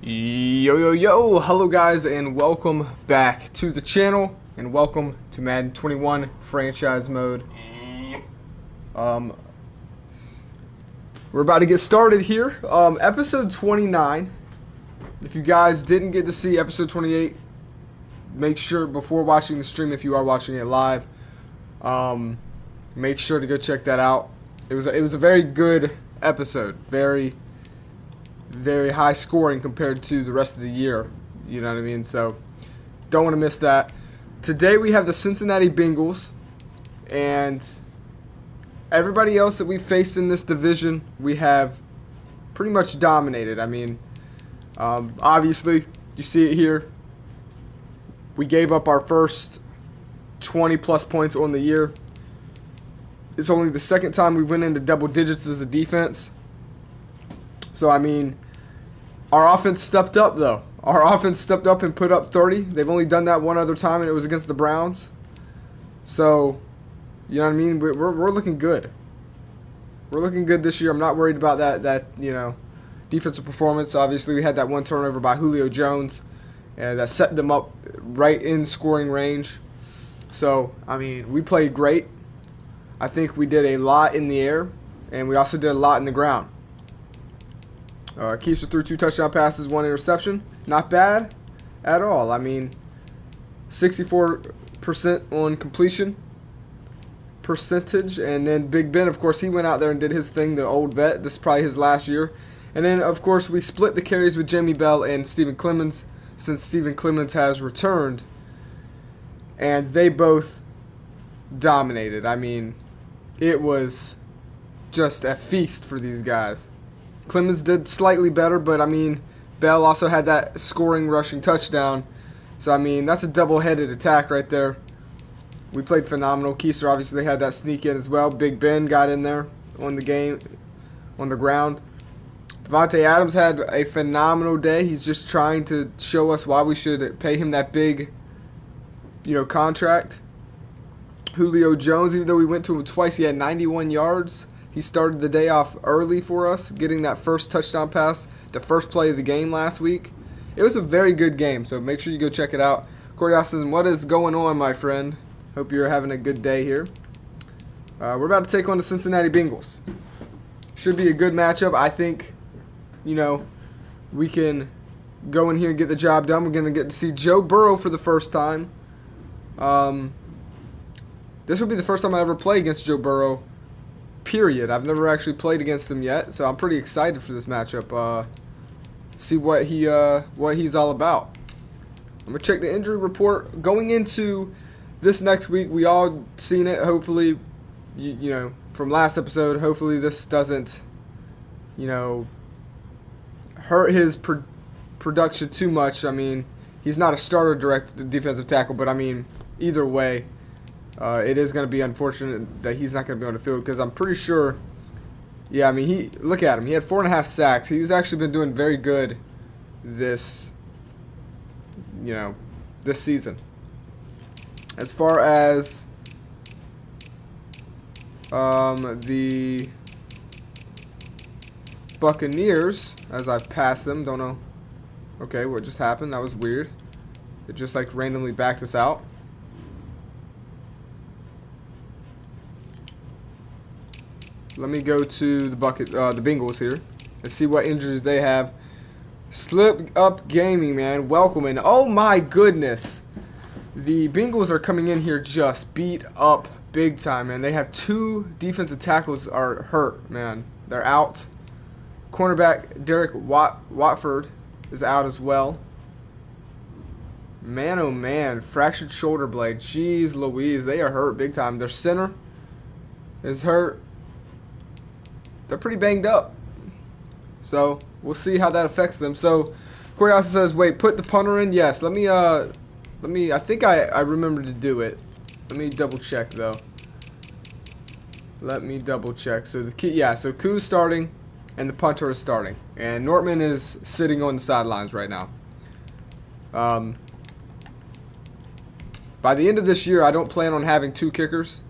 Yo, hello guys, and welcome back to the channel, and welcome to Madden 21 franchise mode. We're about to get started here. Episode 29. If you guys didn't get to see episode 28, make sure before watching the stream, if you are watching it live, make sure to go check that out. It was a very good episode, very high scoring compared to the rest of the year. You know what I mean? So don't want to miss that. Today we have the Cincinnati Bengals, and everybody else that we faced in this division, we have pretty much dominated. I mean, obviously, you see it here. We gave up our first 20-plus points on the year. It's only the second time we went into double digits as a defense. So, I mean, our offense stepped up, though. Our offense stepped up and put up 30. They've only done that one other time, and it was against the Browns. So, you know what I mean? We're looking good. We're looking good this year. I'm not worried about that defensive performance. Obviously, we had that one turnover by Julio Jones, and that set them up right in scoring range. So, I mean, we played great. I think we did a lot in the air, and we also did a lot in the ground. Keiser threw 2 touchdown passes, 1 interception. Not bad at all. I mean, 64% on completion percentage. And then Big Ben, of course, he went out there and did his thing, the old vet. This is probably his last year. And then, of course, we split the carries with Jamie Bell and Stephen Clemens, since Stephen Clemens has returned. And they both dominated. I mean, it was just a feast for these guys. Clemens did slightly better, but, I mean, Bell also had that scoring rushing touchdown. So, I mean, that's a double-headed attack right there. We played phenomenal. Keiser obviously had that sneak in as well. Big Ben got in there on the game, on the ground. Devontae Adams had a phenomenal day. He's just trying to show us why we should pay him that big, contract. Julio Jones, even though we went to him twice, he had 91 yards. He started the day off early for us, getting that first touchdown pass, the first play of the game last week. It was a very good game, so make sure you go check it out. Corey Austin, what is going on, my friend? Hope you're having a good day here. We're about to take on the Cincinnati Bengals. Should be a good matchup. I think, we can go in here and get the job done. We're going to get to see Joe Burrow for the first time. This will be the first time I ever play against Joe Burrow, period. I've never actually played against him yet, so I'm pretty excited for this matchup. See what he's all about. I'm going to check the injury report. Going into this next week, we all seen it. Hopefully, from last episode, hopefully this doesn't, hurt his production too much. I mean, he's not a starter direct defensive tackle, but I mean, either way, it is going to be unfortunate that he's not going to be on the field, because I'm pretty sure, I mean, look at him. He had 4.5 sacks. He's actually been doing very good this season. As far as the Buccaneers, as I've passed them, don't know. Okay, what just happened? That was weird. It just randomly backed us out. Let me go to the Bengals here and see what injuries they have. Slip Up Gaming, man, welcome in. Oh my goodness, the Bengals are coming in here just beat up big time, man. They have 2 defensive tackles are hurt, man. They're out. Cornerback Derek Watford is out as well. Man, oh man, fractured shoulder blade. Jeez Louise, they are hurt big time. Their center is hurt. They're pretty banged up. So, we'll see how that affects them. So, Corey also says, wait, put the punter in? Yes, let me, I think I remember to do it. Let me double check, though. Let me double check. So, so Koo's starting, and the punter is starting. And Nortman is sitting on the sidelines right now. By the end of this year, I don't plan on having 2 kickers.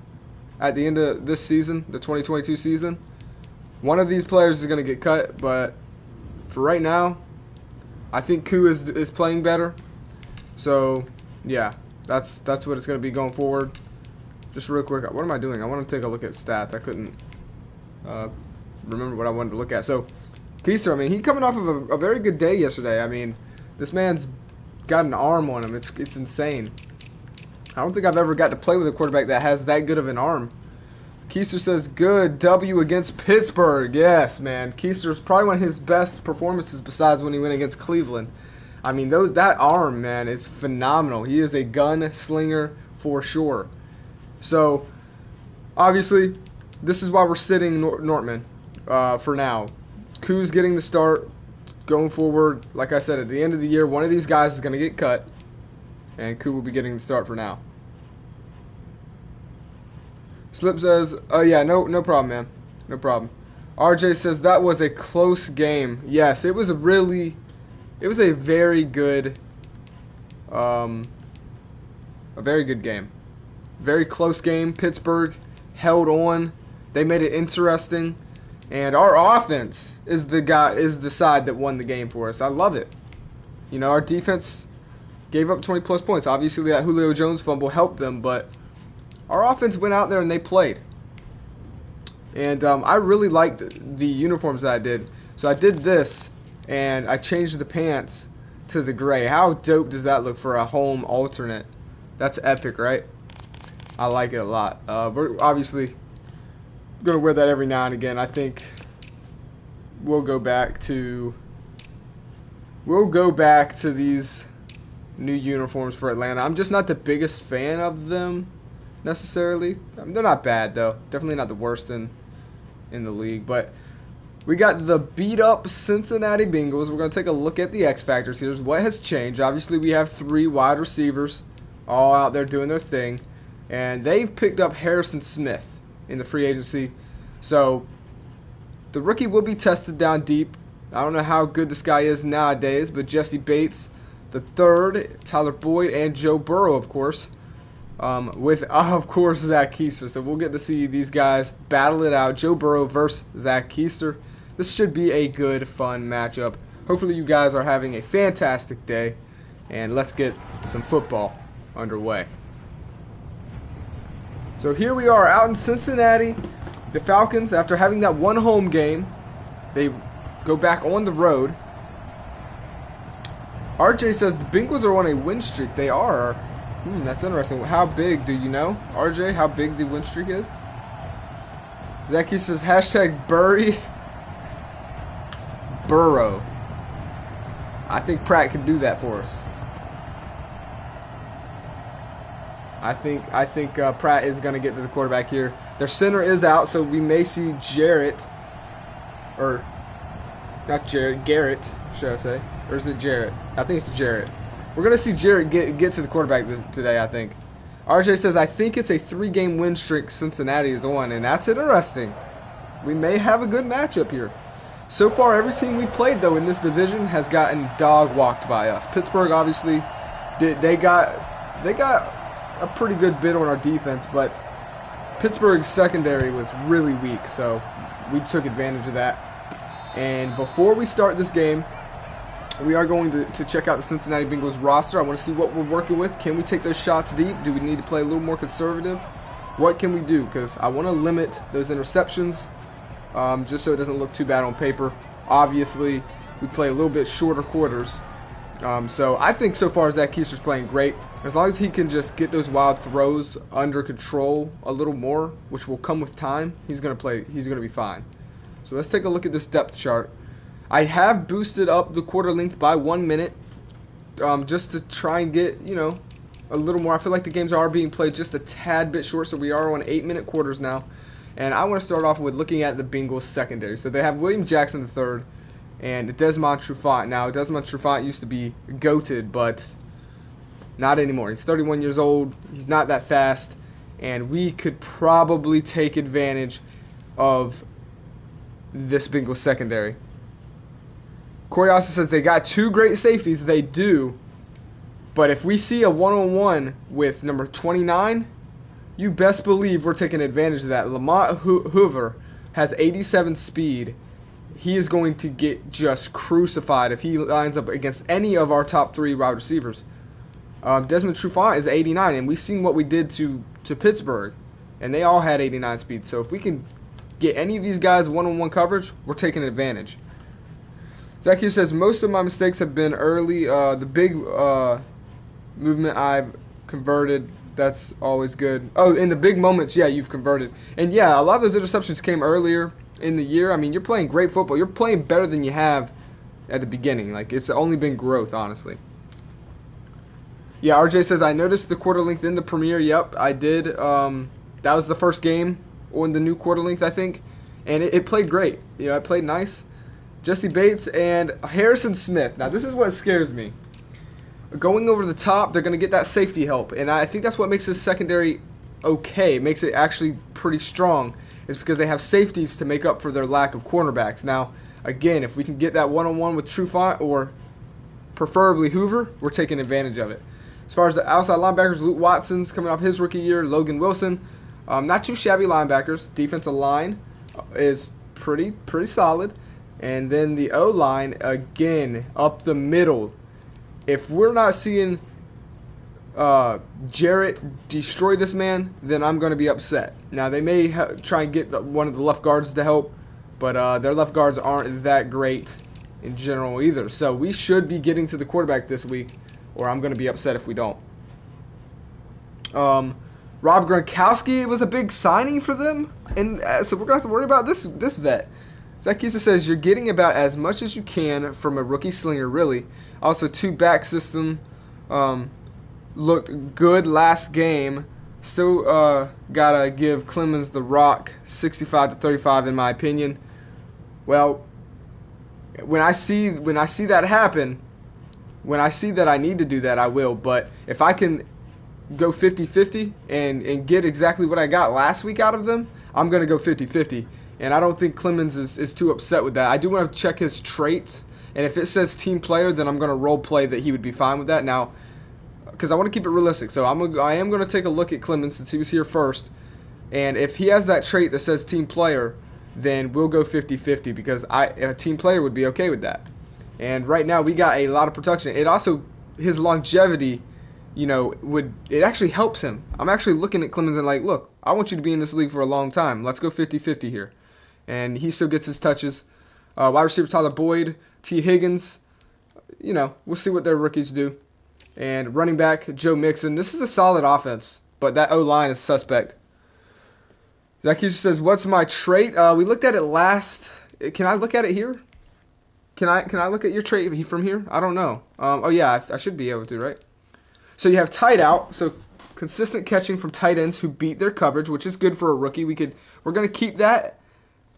At the end of this season, the 2022 season. One of these players is going to get cut, but for right now, I think Koo is playing better. So, yeah, that's what it's going to be going forward. Just real quick, what am I doing? I want to take a look at stats. I couldn't remember what I wanted to look at. So, Keister, I mean, he coming off of a very good day yesterday. I mean, this man's got an arm on him. It's insane. I don't think I've ever got to play with a quarterback that has that good of an arm. Keister says, good W against Pittsburgh. Yes, man. Keister's probably one of his best performances besides when he went against Cleveland. I mean, that arm, man, is phenomenal. He is a gunslinger for sure. So, obviously, this is why we're sitting Nortman for now. Koo's getting the start going forward. Like I said, at the end of the year, one of these guys is going to get cut, and Koo will be getting the start for now. Slip says, oh yeah, no problem, man. No problem. RJ says, that was a close game. Yes, it was a very good, a very good game. Very close game. Pittsburgh held on. They made it interesting. And our offense is the side that won the game for us. I love it. You know, our defense gave up 20 plus points. Obviously that Julio Jones fumble helped them, but our offense went out there and they played. And I really liked the uniforms that I did. So I did this, and I changed the pants to the gray. How dope does that look for a home alternate? That's epic, right? I like it a lot. We're obviously going to wear that every now and again. I think we'll go back to these new uniforms for Atlanta. I'm just not the biggest fan of them necessarily. I mean, they're not bad though. Definitely not the worst in the league. But we got the beat up Cincinnati Bengals. We're going to take a look at the X factors here. What has changed? Obviously, we have 3 wide receivers all out there doing their thing, and they've picked up Harrison Smith in the free agency. So the rookie will be tested down deep. I don't know how good this guy is nowadays, but Jesse Bates the third, Tyler Boyd, and Joe Burrow, of course. With, of course, Zach Keister. So we'll get to see these guys battle it out. Joe Burrow versus Zach Keister. This should be a good, fun matchup. Hopefully you guys are having a fantastic day. And let's get some football underway. So here we are out in Cincinnati. The Falcons, after having that one home game, they go back on the road. RJ says the Bengals are on a win streak. They are. That's interesting. How big, do you know? RJ, how big the win streak is? Zachy says, hashtag bury Burrow. I think Pratt can do that for us. I think Pratt is going to get to the quarterback here. Their center is out, so we may see Jarrett, or not Jarrett, Garrett, should I say? Or is it Jarrett? I think it's Jarrett. We're going to see Jarrett get to the quarterback today, I think. RJ says, I think it's a 3-game win streak Cincinnati is on, and that's interesting. We may have a good matchup here. So far, every team we played, though, in this division has gotten dog-walked by us. Pittsburgh, obviously, they got a pretty good bid on our defense, but Pittsburgh's secondary was really weak, so we took advantage of that. And before we start this game, we are going to check out the Cincinnati Bengals roster. I want to see what we're working with. Can we take those shots deep? Do we need to play a little more conservative? What can we do? Because I want to limit those interceptions just so it doesn't look too bad on paper. Obviously, we play a little bit shorter quarters. So I think so far Zach Keister's playing great. As long as he can just get those wild throws under control a little more, which will come with time, he's going to be fine. So let's take a look at this depth chart. I have boosted up the quarter length by 1 minute just to try and get, a little more. I feel like the games are being played just a tad bit short, so we are on 8-minute quarters now. And I want to start off with looking at the Bengals secondary. So they have William Jackson III and Desmond Trufant. Now, Desmond Trufant used to be goated, but not anymore. He's 31 years old. He's not that fast. And we could probably take advantage of this Bengals secondary. Corey also says they got 2 great safeties. They do. But if we see a one-on-one with number 29, you best believe we're taking advantage of that. Lamont Hoover has 87 speed, he is going to get just crucified if he lines up against any of our top 3 wide receivers. Desmond Trufant is 89, and we've seen what we did to Pittsburgh, and they all had 89 speed. So if we can get any of these guys one-on-one coverage, we're taking advantage. Zach here says, most of my mistakes have been early. The big movement I've converted, that's always good. Oh, in the big moments, yeah, you've converted. And yeah, a lot of those interceptions came earlier in the year. I mean, you're playing great football. You're playing better than you have at the beginning. Like, it's only been growth, honestly. Yeah, RJ says, I noticed the quarter length in the premiere. Yep, I did. That was the first game on the new quarter length, I think. And it played great. You know, it played nice. Jesse Bates and Harrison Smith. Now, this is what scares me. Going over the top, they're going to get that safety help. And I think that's what makes this secondary okay. It makes it actually pretty strong. Is because they have safeties to make up for their lack of cornerbacks. Now, again, if we can get that one-on-one with Trufant or preferably Hoover, we're taking advantage of it. As far as the outside linebackers, Luke Watson's coming off his rookie year. Logan Wilson, not too shabby linebackers. Defensive line is pretty solid. And then the O-line, again, up the middle. If we're not seeing Jarrett destroy this man, then I'm going to be upset. Now, they may try and get one of the left guards to help, but their left guards aren't that great in general either. So we should be getting to the quarterback this week, or I'm going to be upset if we don't. Rob Gronkowski was a big signing for them, and so we're going to have to worry about this vet. Zach Kieser says, you're getting about as much as you can from a rookie slinger, really. Also, 2-back system looked good last game. Still got to give Clemens the rock, 65-35 in my opinion. Well, when I see that happen, when I see that I need to do that, I will. But if I can go 50-50 and get exactly what I got last week out of them, I'm going to go 50-50. And I don't think Clemens is too upset with that. I do want to check his traits. And if it says team player, then I'm going to role play that he would be fine with that. Now, because I want to keep it realistic. So I am going to take a look at Clemens since he was here first. And if he has that trait that says team player, then we'll go 50-50 because a team player would be okay with that. And right now we got a lot of production. It also, his longevity, you know, it actually helps him. I'm actually looking at Clemens and like, look, I want you to be in this league for a long time. Let's go 50-50 here. And he still gets his touches. Wide receiver Tyler Boyd, T. Higgins. You know, we'll see what their rookies do. And running back Joe Mixon. This is a solid offense, but that O-line is suspect. Zach Hughes says, what's my trait? We looked at it last. Can I look at it here? Can I look at your trait from here? I don't know. Oh, yeah, I should be able to, right? So you have tight out. So consistent catching from tight ends who beat their coverage, which is good for a rookie. We're going to keep that.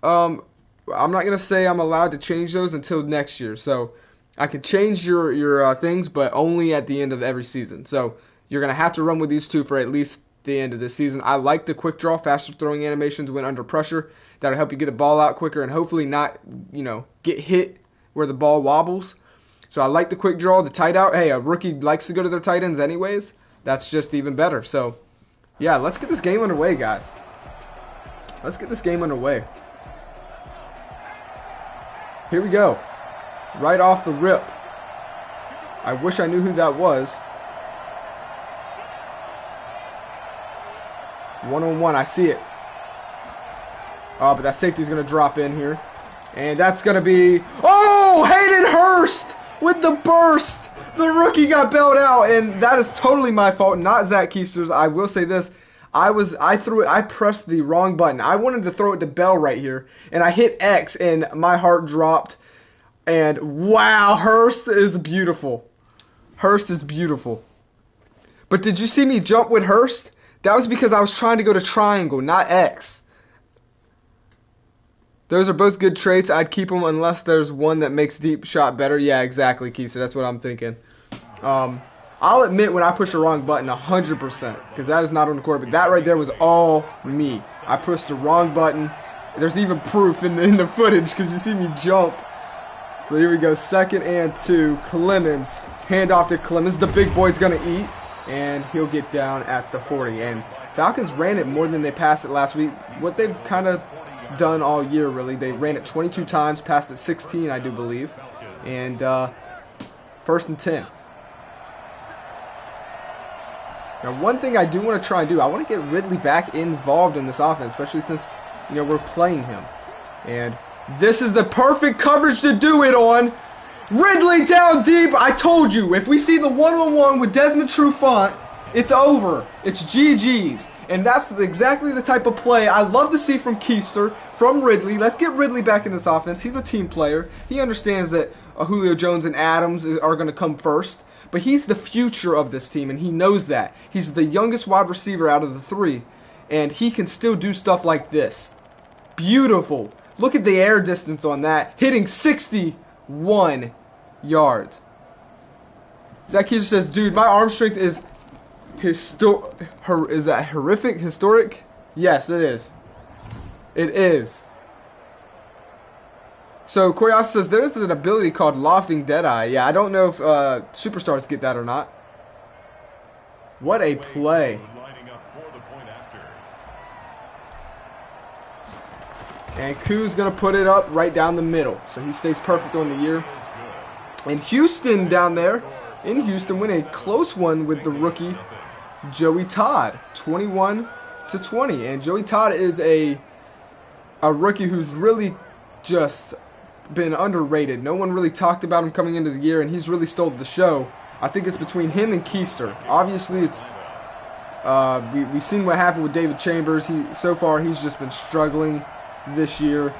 I'm not going to say I'm allowed to change those until next year. So I can change your things, but only at the end of every season. So you're going to have to run with these two for at least the end of this season. I like the quick draw, faster throwing animations when under pressure. That'll help you get the ball out quicker and hopefully not, get hit where the ball wobbles. So I like the quick draw, the tight out. Hey, a rookie likes to go to their tight ends anyways. That's just even better. So, yeah, let's get this game underway, guys. Let's get this game underway. Here we go. Right off the rip. I wish I knew who that was. 1-on-1, I see it. Oh, but that safety's going to drop in here. And that's going to be... Oh, Hayden Hurst with the burst. The rookie got bailed out, and that is totally my fault, not Zach Keister's. I will say this. I pressed the wrong button. I wanted to throw it to Bell right here, and I hit X, and my heart dropped. And wow, Hurst is beautiful. Hurst is beautiful. But did you see me jump with Hurst? That was because I was trying to go to triangle, not X. Those are both good traits. I'd keep them unless there's one that makes deep shot better. Yeah, exactly, Keister. That's what I'm thinking. I'll admit when I push the wrong button 100%, because that is not on the court. But that right there was all me. I pushed the wrong button. There's even proof in the footage because you see me jump. So here we go, 2nd and 2. Clemens, handoff to Clemens. The big boy's going to eat, and he'll get down at the 40. And Falcons ran it more than they passed it last week. What they've kind of done all year, really. They ran it 22 times, passed it 16, I do believe. And 1st and 10. Now, one thing I do want to try and do, I want to get Ridley back involved in this offense, especially since, we're playing him. And this is the perfect coverage to do it on. Ridley down deep. I told you, if we see the one-on-one with Desmond Trufant, it's over. It's GG's. And that's exactly the type of play I love to see from Keister, from Ridley. Let's get Ridley back in this offense. He's a team player. He understands that Julio Jones and Adams are going to come first. But he's the future of this team, and he knows that. He's the youngest wide receiver out of the 3. And he can still do stuff like this. Beautiful. Look at the air distance on that. Hitting 61 yards. Zach Keister says, dude, my arm strength is is that horrific? Historic? Yes, it is. It is. So, Coriasa says, there's an ability called Lofting Deadeye. Yeah, I don't know if superstars get that or not. What a play. And Koo's going to put it up right down the middle. So he stays perfect on the year. And Houston down there, in Houston, win a close one with the rookie Joey Todd, 21-20. And Joey Todd is a rookie who's really just been underrated. No one really talked about him coming into the year, and he's really stole the show. I think it's between him and Keister. Obviously, it's we've seen what happened with David Chambers. So far he's just been struggling this year,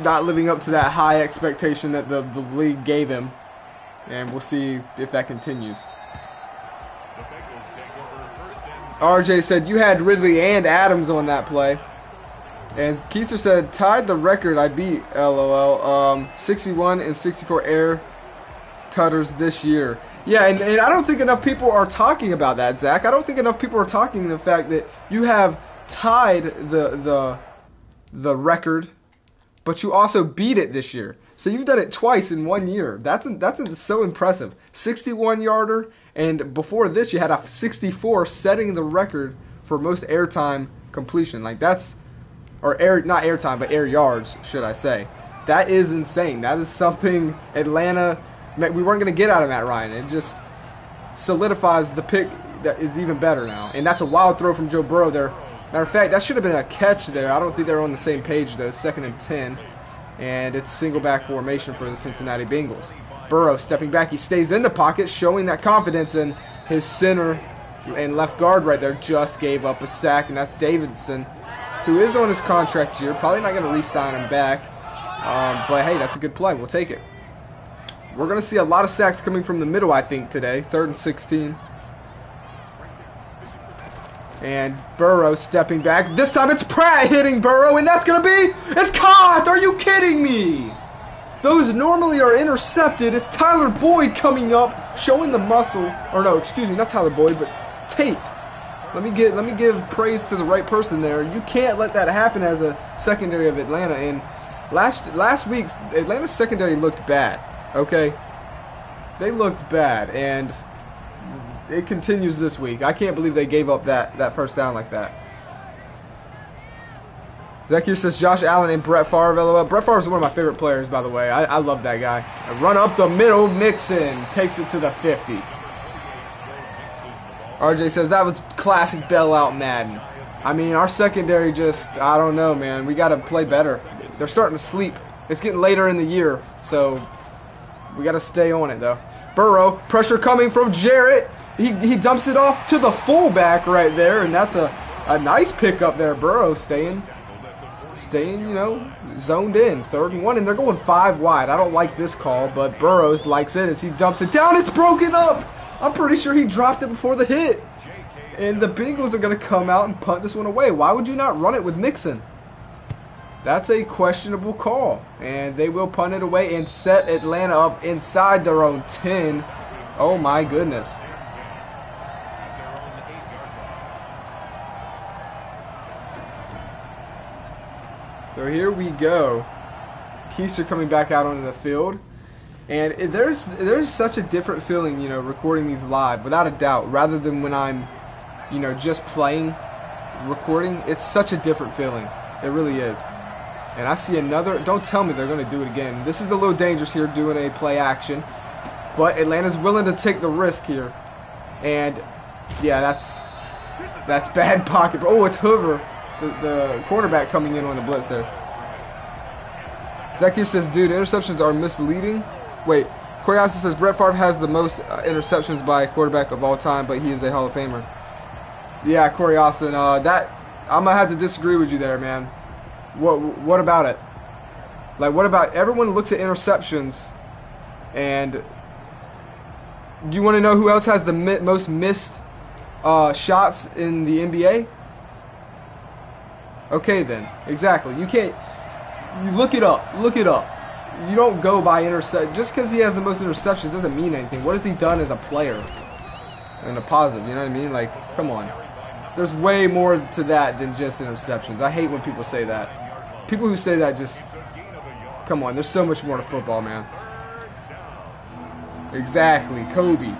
not living up to that high expectation that the league gave him, and we'll see if that continues. RJ said you had Ridley and Adams on that play. And Keister said, tied the record I beat, LOL. 61 and 64 air tutters this year. Yeah, and I don't think enough people are talking about that, Zach. I don't think enough people are talking the fact that you have tied the record, but you also beat it this year. So you've done it twice in 1 year. That's so impressive. 61-yarder, and before this you had a 64, setting the record for most airtime completion. Like that's... Or not airtime, but air yards, should I say. That is insane. That is something Atlanta, we weren't going to get out of Matt Ryan. It just solidifies the pick that is even better now. And that's a wild throw from Joe Burrow there. Matter of fact, that should have been a catch there. I don't think they're on the same page, though. 2nd and 10. And it's single back formation for the Cincinnati Bengals. Burrow stepping back. He stays in the pocket, showing that confidence. And his center and left guard right there just gave up a sack. And that's Davidson, who is on his contract year. Probably not going to re-sign him back. But, hey, that's a good play. We'll take it. We're going to see a lot of sacks coming from the middle, I think, today. 3rd and 16. And Burrow stepping back. This time it's Pratt hitting Burrow, and that's going to be... It's caught! Are you kidding me? Those normally are intercepted. It's Tyler Boyd coming up, showing the muscle. Or no, excuse me, not Tyler Boyd, but Tate. Let me give praise to the right person there. You can't let that happen as a secondary of Atlanta. And last week's Atlanta's secondary looked bad. Okay, they looked bad, and it continues this week. I can't believe they gave up that first down like that. Zacchaeus says Josh Allen and Brett Favre. LOL. Brett Favre is one of my favorite players, by the way. I love that guy. A run up the middle, Mixon takes it to the 50. RJ says that was classic bailout Madden. I mean, our secondary just, I don't know, man. We got to play better. They're starting to sleep. It's getting later in the year, so we got to stay on it, though. Burrow, pressure coming from Jarrett. He dumps it off to the fullback right there, and that's a nice pickup there. Burrow staying, zoned in. 3rd and 1, and they're going 5 wide. I don't like this call, but Burrows likes it as he dumps it down. It's broken up. I'm pretty sure he dropped it before the hit. And the Bengals are going to come out and punt this one away. Why would you not run it with Mixon? That's a questionable call. And they will punt it away and set Atlanta up inside their own 10. Oh my goodness. So here we go. Keister coming back out onto the field. And there's such a different feeling, recording these live, without a doubt, rather than when I'm, just playing, recording. It's such a different feeling. It really is. And I see another. Don't tell me they're going to do it again. This is a little dangerous here, doing a play action. But Atlanta's willing to take the risk here. And, yeah, that's bad pocket. Oh, it's Hoover, the quarterback, coming in on the blitz there. Zach here says, dude, interceptions are misleading. Wait, Corey Austin says Brett Favre has the most interceptions by a quarterback of all time, but he is a Hall of Famer. Yeah, Corey Austin, I'm going to have to disagree with you there, man. What about it? Like, what about, everyone looks at interceptions, and do you want to know who else has the most missed shots in the NBA? Okay, then. Exactly. You can't, you look it up. Look it up. You don't go by intercept. Just because he has the most interceptions doesn't mean anything. What has he done as a player? And a positive, you know what I mean? Like, come on. There's way more to that than just interceptions. I hate when people say that. People who say that just, come on, there's so much more to football, man. Exactly, Kobe.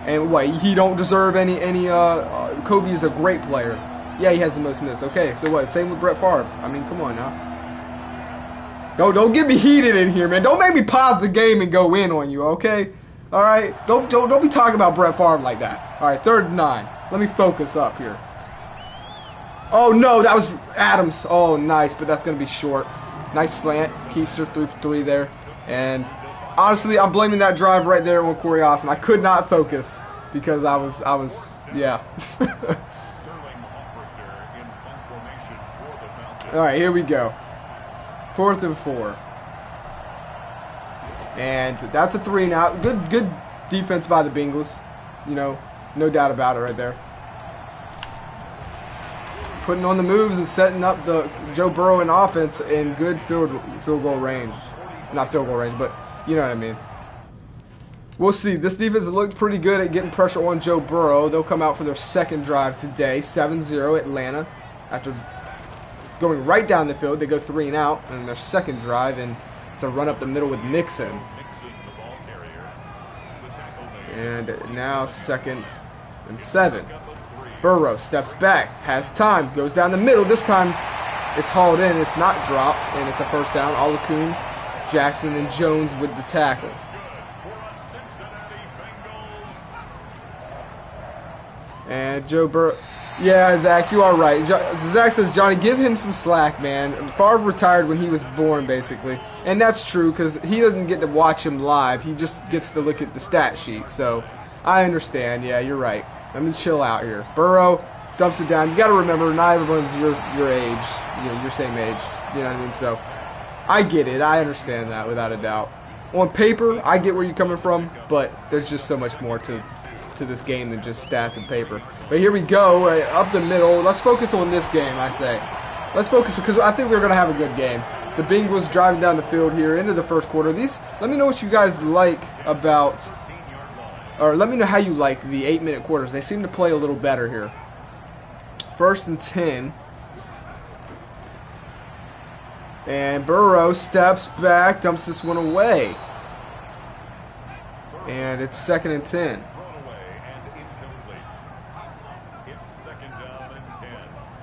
And what, he don't deserve any Kobe is a great player. Yeah, he has the most missed. Okay, so what, same with Brett Favre. I mean, come on now. Don't get me heated in here, man. Don't make me pause the game and go in on you, okay? All right? Don't be talking about Brett Favre like that. All right, 3rd and 9. Let me focus up here. Oh, no, that was Adams. Oh, nice, but that's going to be short. Nice slant. Keister threw 3 there. And honestly, I'm blaming that drive right there on Corey Austin. I could not focus because I was yeah. All right, here we go. 4th and 4. And that's a 3 now. Good defense by the Bengals. You know, no doubt about it right there. Putting on the moves and setting up the Joe Burrow in offense in good field goal range. Not field goal range, but you know what I mean. We'll see. This defense looked pretty good at getting pressure on Joe Burrow. They'll come out for their 2nd drive today. 7-0 Atlanta. After going right down the field, they go 3 and out. And their 2nd drive, and it's a run up the middle with Mixon. And now 2nd and 7. Burrow steps back, has time, goes down the middle. This time it's hauled in, it's not dropped, and it's a 1st down. Alakun, Jackson, and Jones with the tackle. And Joe Burrow. Yeah, Zach, you are right. Zach says, Johnny, give him some slack, man. Favre retired when he was born, basically. And that's true, because he doesn't get to watch him live. He just gets to look at the stat sheet. So, I understand. Yeah, you're right. Let me chill out here. Burrow dumps it down. You got to remember, not everyone's your age, you know, your same age. You know what I mean? So, I get it. I understand that without a doubt. On paper, I get where you're coming from, but there's just so much more to this game than just stats and paper. But here we go, up the middle. Let's focus on this game, I say. Let's focus, because I think we're going to have a good game. The Bengals driving down the field here into the 1st quarter. Let me know what you guys like about, or let me know how you like the 8-minute quarters. They seem to play a little better here. 1st and 10. And Burrow steps back, dumps this one away. And it's 2nd and 10.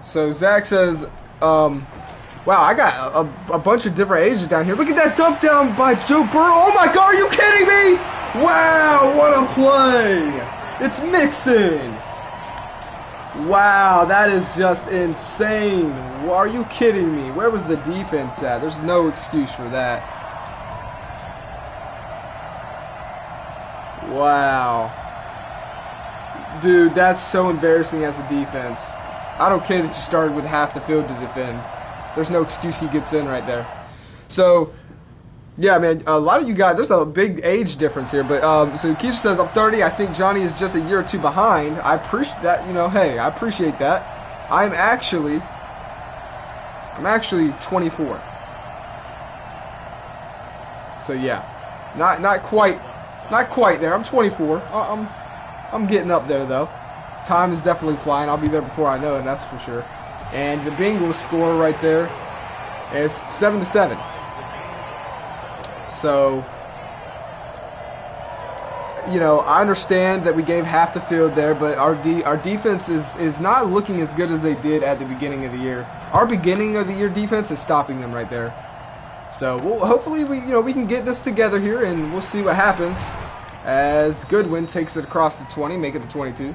So Zach says, wow, I got a bunch of different ages down here. Look at that dump down by Joe Burrow. Oh my God, are you kidding me? Wow, what a play. It's Mixon. Wow, that is just insane. Are you kidding me? Where was the defense at? There's no excuse for that. Wow. Dude, that's so embarrassing as a defense. I don't care that you started with half the field to defend. There's no excuse he gets in right there. So, yeah, man, a lot of you guys, there's a big age difference here. But, so Keisha says, I'm 30. I think Johnny is just a year or 2 behind. I appreciate that. You know, hey, I appreciate that. I'm actually 24. So, yeah, not quite there. I'm 24. I'm getting up there, though. Time is definitely flying. I'll be there before I know it, that's for sure. And the Bengals score right there. It's 7-7. So, you know, I understand that we gave half the field there, but our defense is not looking as good as they did at the beginning of the year. Our beginning of the year defense is stopping them right there. So hopefully we can get this together here, and we'll see what happens as Goodwin takes it across the 20, make it the 22.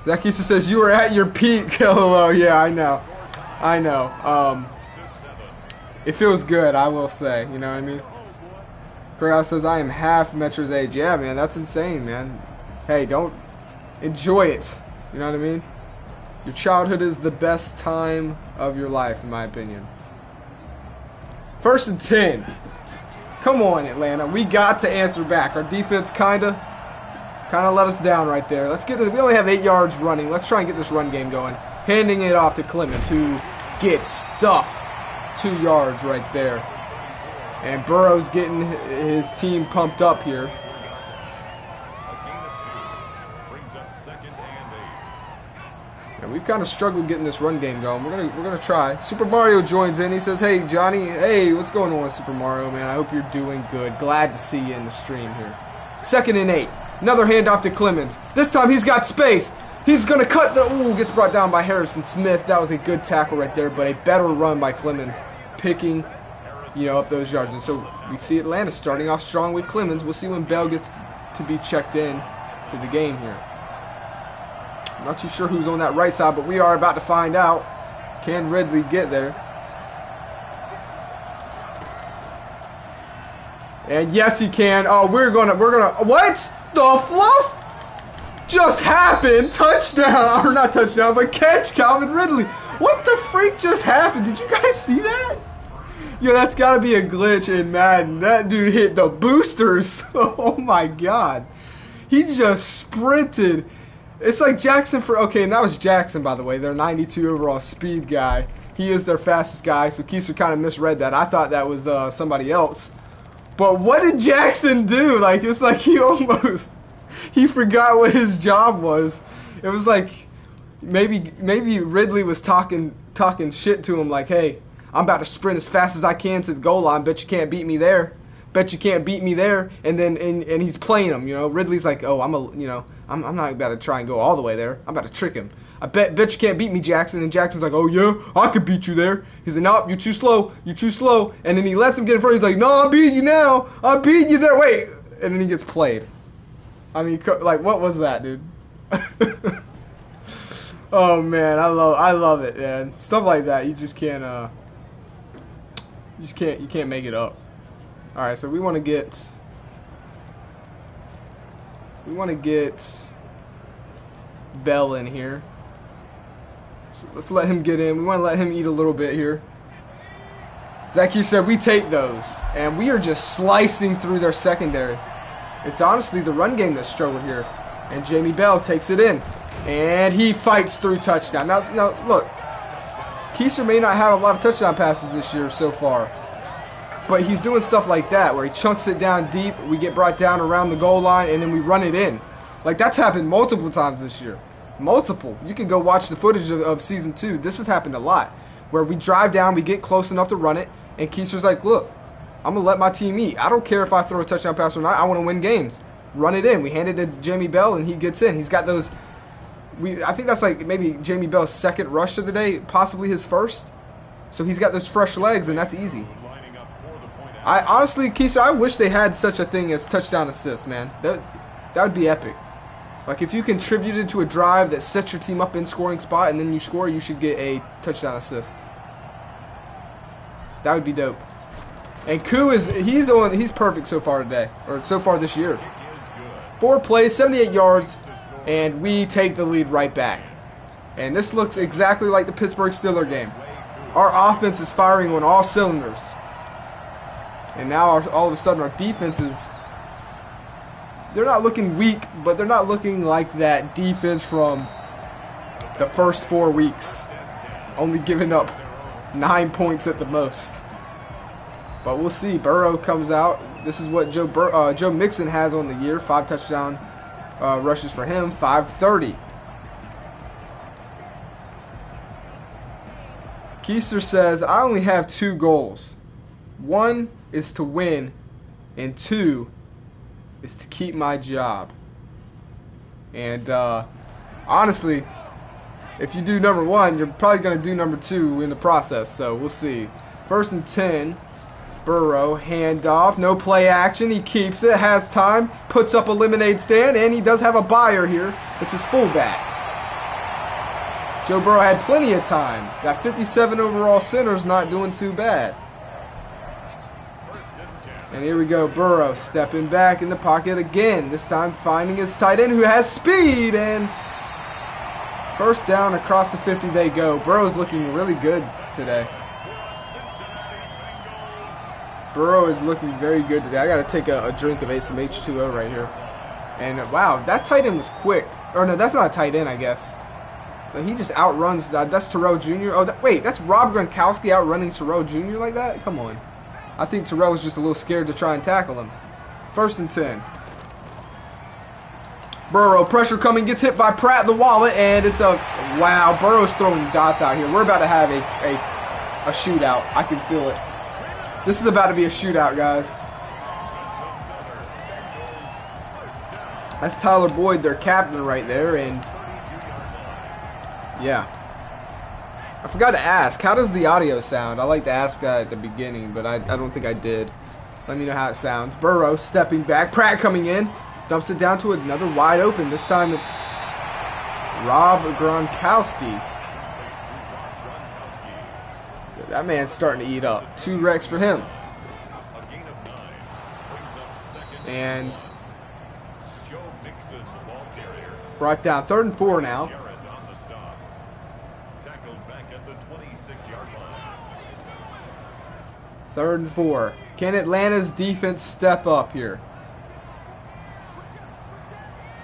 Zakisa says, you were at your peak. LOL. Yeah, I know. It feels good, I will say. You know what I mean? Corral says, I am half Metro's age. Yeah, man, that's insane, man. Hey, don't enjoy it. You know what I mean? Your childhood is the best time of your life, in my opinion. 1st and 10. Come on, Atlanta. We got to answer back. Our defense kind of let us down right there. Let's get this. We only have 8 yards running. Let's try and get this run game going. Handing it off to Clemens, who gets stuffed. 2 yards right there. And Burrow's getting his team pumped up here. And we've kind of struggled getting this run game going. We're gonna try. Super Mario joins in. He says, "Hey Johnny, hey, what's going on, Super Mario, man? I hope you're doing good. Glad to see you in the stream here." 2nd and 8. Another handoff to Clemens. This time he's got space. He's gonna cut the. Ooh, gets brought down by Harrison Smith. That was a good tackle right there, but a better run by Clemens, picking, you know, up those yards. And so we see Atlanta starting off strong with Clemens. We'll see when Bell gets to be checked in to the game here. I'm not too sure who's on that right side, but we are about to find out. Can Ridley get there? And yes, he can. Oh, we're gonna. What the fluff just happened? Touchdown, or not touchdown, but catch, Calvin Ridley. What the freak just happened? Did you guys see that? Yo, that's gotta be a glitch in Madden. That dude hit the boosters. Oh my god, he just sprinted. It's like Jackson for, okay, and that was Jackson, by the way, their 92 overall speed guy. He is their fastest guy, so Keiser kind of misread that. I thought that was somebody else. But what did Jackson do? Like, it's like he forgot what his job was. It was like, maybe Ridley was talking shit to him, like, hey, I'm about to sprint as fast as I can to the goal line. Bet you can't beat me there. Bet you can't beat me there. And then and he's playing him, you know. Ridley's like, oh, I'm not about to try and go all the way there. I'm about to trick him. I bet you can't beat me, Jackson. And Jackson's like, oh yeah, I could beat you there. He's like, nope, you're too slow. You're too slow. And then he lets him get in front. He's like, no, I'm beating you now. I'm beating you there. Wait. And then he gets played. I mean, like, what was that, dude? Oh man, I love it, man. Stuff like that, you just can't you can't make it up. All right, so we want to get Bell in here. So let's let him get in. We want to let him eat a little bit here. Zachy said we take those, and we are just slicing through their secondary. It's honestly the run game that struggled here, and Jamie Bell takes it in, and he fights through touchdown. Now look, Keiser may not have a lot of touchdown passes this year so far, but he's doing stuff like that where he chunks it down deep, we get brought down around the goal line, and then we run it in. Like, that's happened multiple times this year. Multiple. You can go watch the footage of Season 2. This has happened a lot, where we drive down, we get close enough to run it, and Keiser's like, look, I'm going to let my team eat. I don't care if I throw a touchdown pass or not. I want to win games. Run it in. We hand it to Jamie Bell, and he gets in. He's got those. I think that's like maybe Jamie Bell's second rush of the day, possibly his first. So he's got those fresh legs, and that's easy. I honestly, Keiser, I wish they had such a thing as touchdown assists, man. That would be epic. Like, if you contributed to a drive that sets your team up in scoring spot and then you score, you should get a touchdown assist. That would be dope. And Koo he's perfect so far today, or so far this year. 4 plays, 78 yards, and we take the lead right back. And this looks exactly like the Pittsburgh Steelers game. Our offense is firing on all cylinders. And now all of a sudden our defense is, they're not looking weak, but they're not looking like that defense from the first 4 weeks. Only giving up 9 points at the most. But we'll see. Burrow comes out. This is what Joe Mixon has on the year. 5 touchdown rushes for him. 530. Keiser says, I only have 2 goals. 1 is to win, and 2 is to keep my job. And honestly, if you do number 1, you're probably going to do number 2 in the process. So we'll see. 1st and 10. Burrow, handoff, no play action. He keeps it, has time, puts up a lemonade stand, and he does have a buyer here. It's his fullback. Joe Burrow had plenty of time. That 57 overall center's not doing too bad. And here we go, Burrow stepping back in the pocket again. This time finding his tight end who has speed, and first down across the 50 they go. Burrow's looking really good today. Burrow is looking very good today. I got to take a drink of some H2O right here. And wow, that tight end was quick. Or no, that's not a tight end, I guess. He just outruns. That's Terrell Jr. Oh, wait, that's Rob Gronkowski outrunning Terrell Jr. like that? Come on. I think Terrell was just a little scared to try and tackle him. 1st and 10. Burrow, pressure coming, gets hit by Pratt the Wallet, and it's a... Wow, Burrow's throwing dots out here. We're about to have a shootout. I can feel it. This is about to be a shootout, guys. That's Tyler Boyd, their captain right there, and... Yeah. I forgot to ask, how does the audio sound? I like to ask that at the beginning, but I don't think I did. Let me know how it sounds. Burrow stepping back. Pratt coming in. Dumps it down to another wide open. This time it's Rob Gronkowski. That man's starting to eat up. 2 wrecks for him. And brought down 3rd and 4 now. 3rd and 4. Can Atlanta's defense step up here?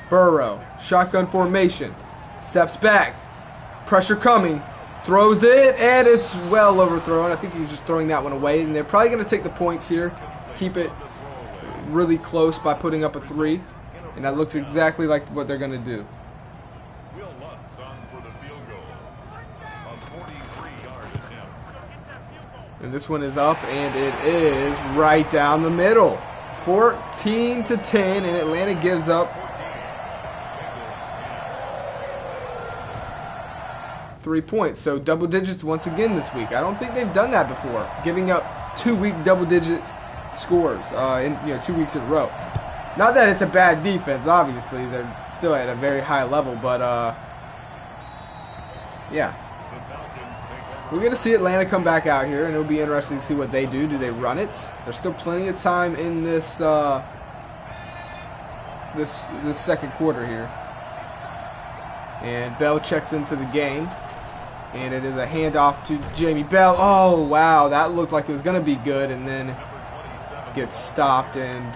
Burrow, shotgun formation, steps back, pressure coming, throws it, and it's well overthrown. I think he was just throwing that one away, and they're probably going to take the points here, keep it really close by putting up a 3, and that looks exactly like what they're going to do. And this one is up, and it is right down the middle. 14-10, and Atlanta gives up 3 points. So double digits once again this week. I don't think they've done that before, giving up 2 week double-digit scores in 2 weeks in a row. Not that it's a bad defense, obviously. They're still at a very high level, but yeah. We're going to see Atlanta come back out here, and it'll be interesting to see what they do. Do they run it? There's still plenty of time in this this second quarter here. And Bell checks into the game, and it is a handoff to Jamie Bell. Oh, wow, that looked like it was going to be good, and then gets stopped, and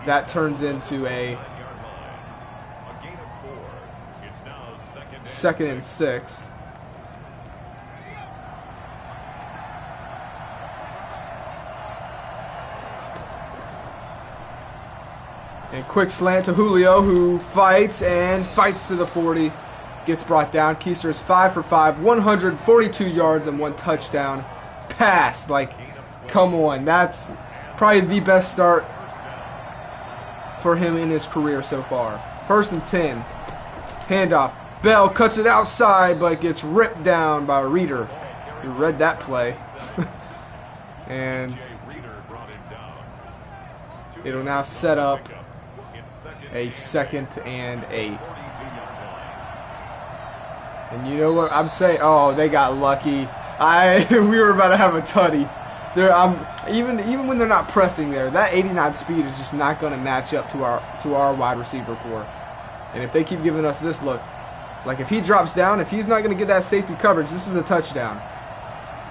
that turns into a 2nd and 6. And quick slant to Julio, who fights to the 40. Gets brought down. Keister is 5 for 5, 142 yards and 1 touchdown. Pass. Like, come on. That's probably the best start for him in his career so far. 1st and 10. Handoff. Bell cuts it outside, but gets ripped down by Reeder. You read that play. And it'll now set up a 2nd and 8. And you know what I'm saying? Oh, they got lucky. We were about to have a tutty. Even when they're not pressing there, that 89 speed is just not going to match up to our wide receiver core. And if they keep giving us this look, like if he drops down, if he's not going to get that safety coverage, this is a touchdown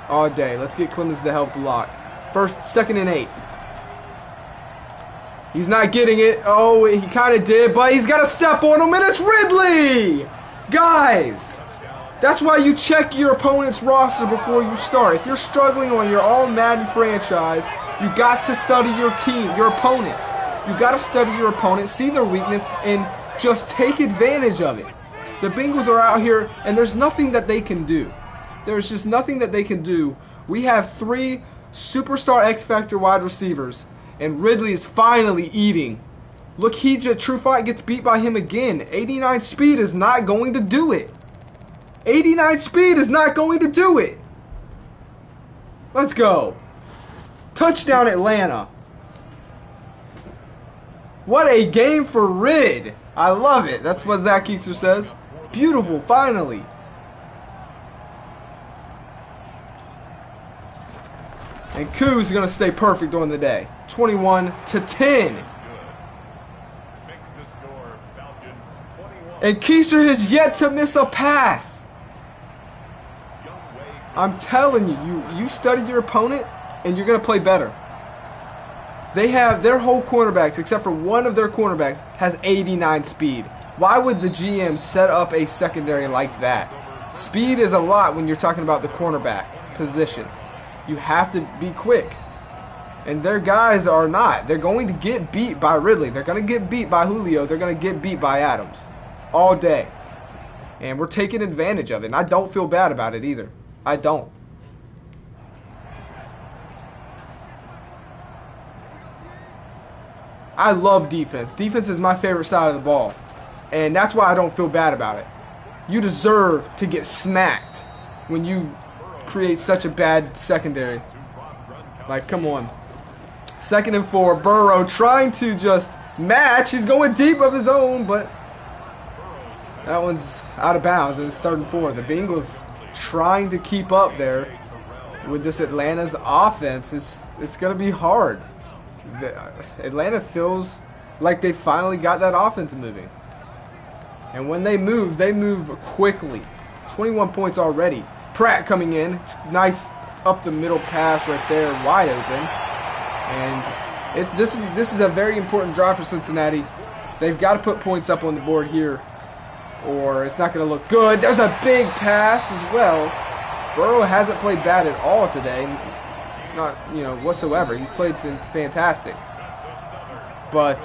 all day. Let's get Clemens to help block. 2nd and 8. He's not getting it. Oh, he kind of did, but he's got to step on him, and it's Ridley! Guys, that's why you check your opponent's roster before you start. If you're struggling on your all-Madden franchise, you got to study your team, your opponent. You got to study your opponent, see their weakness, and just take advantage of it. The Bengals are out here, and there's nothing that they can do. There's just nothing that they can do. We have 3 superstar X-Factor wide receivers, and Ridley is finally eating Look, True Fight gets beat by him again. 89 speed is not going to do it. 89 speed is not going to do it. Let's go. Touchdown, Atlanta. What a game for Rid. I love it. That's what Zach Keister says. Beautiful, finally. And Koo's going to stay perfect on the day. 21-10. And Keister has yet to miss a pass. I'm telling you, you study your opponent and you're going to play better. They have their whole cornerbacks, except for one of their cornerbacks, has 89 speed. Why would the GM set up a secondary like that? Speed is a lot when you're talking about the cornerback position. You have to be quick. And their guys are not. They're going to get beat by Ridley. They're going to get beat by Julio. They're going to get beat by Adams. All day. And we're taking advantage of it. And I don't feel bad about it either. I don't. I love defense. Defense is my favorite side of the ball. And that's why I don't feel bad about it. You deserve to get smacked when you create such a bad secondary. Like, come on. 2nd and 4. Burrow trying to just match. He's going deep of his own, but that one's out of bounds. It's 3rd and 4. The Bengals trying to keep up there with this Atlanta's offense. It's going to be hard. Atlanta feels like they finally got that offense moving. And when they move quickly. 21 points already. Pratt coming in. Nice up the middle pass right there, wide open. And this is a very important drive for Cincinnati. They've got to put points up on the board here, or it's not going to look good. There's a big pass as well. Burrow hasn't played bad at all today. Not, whatsoever. He's played fantastic. But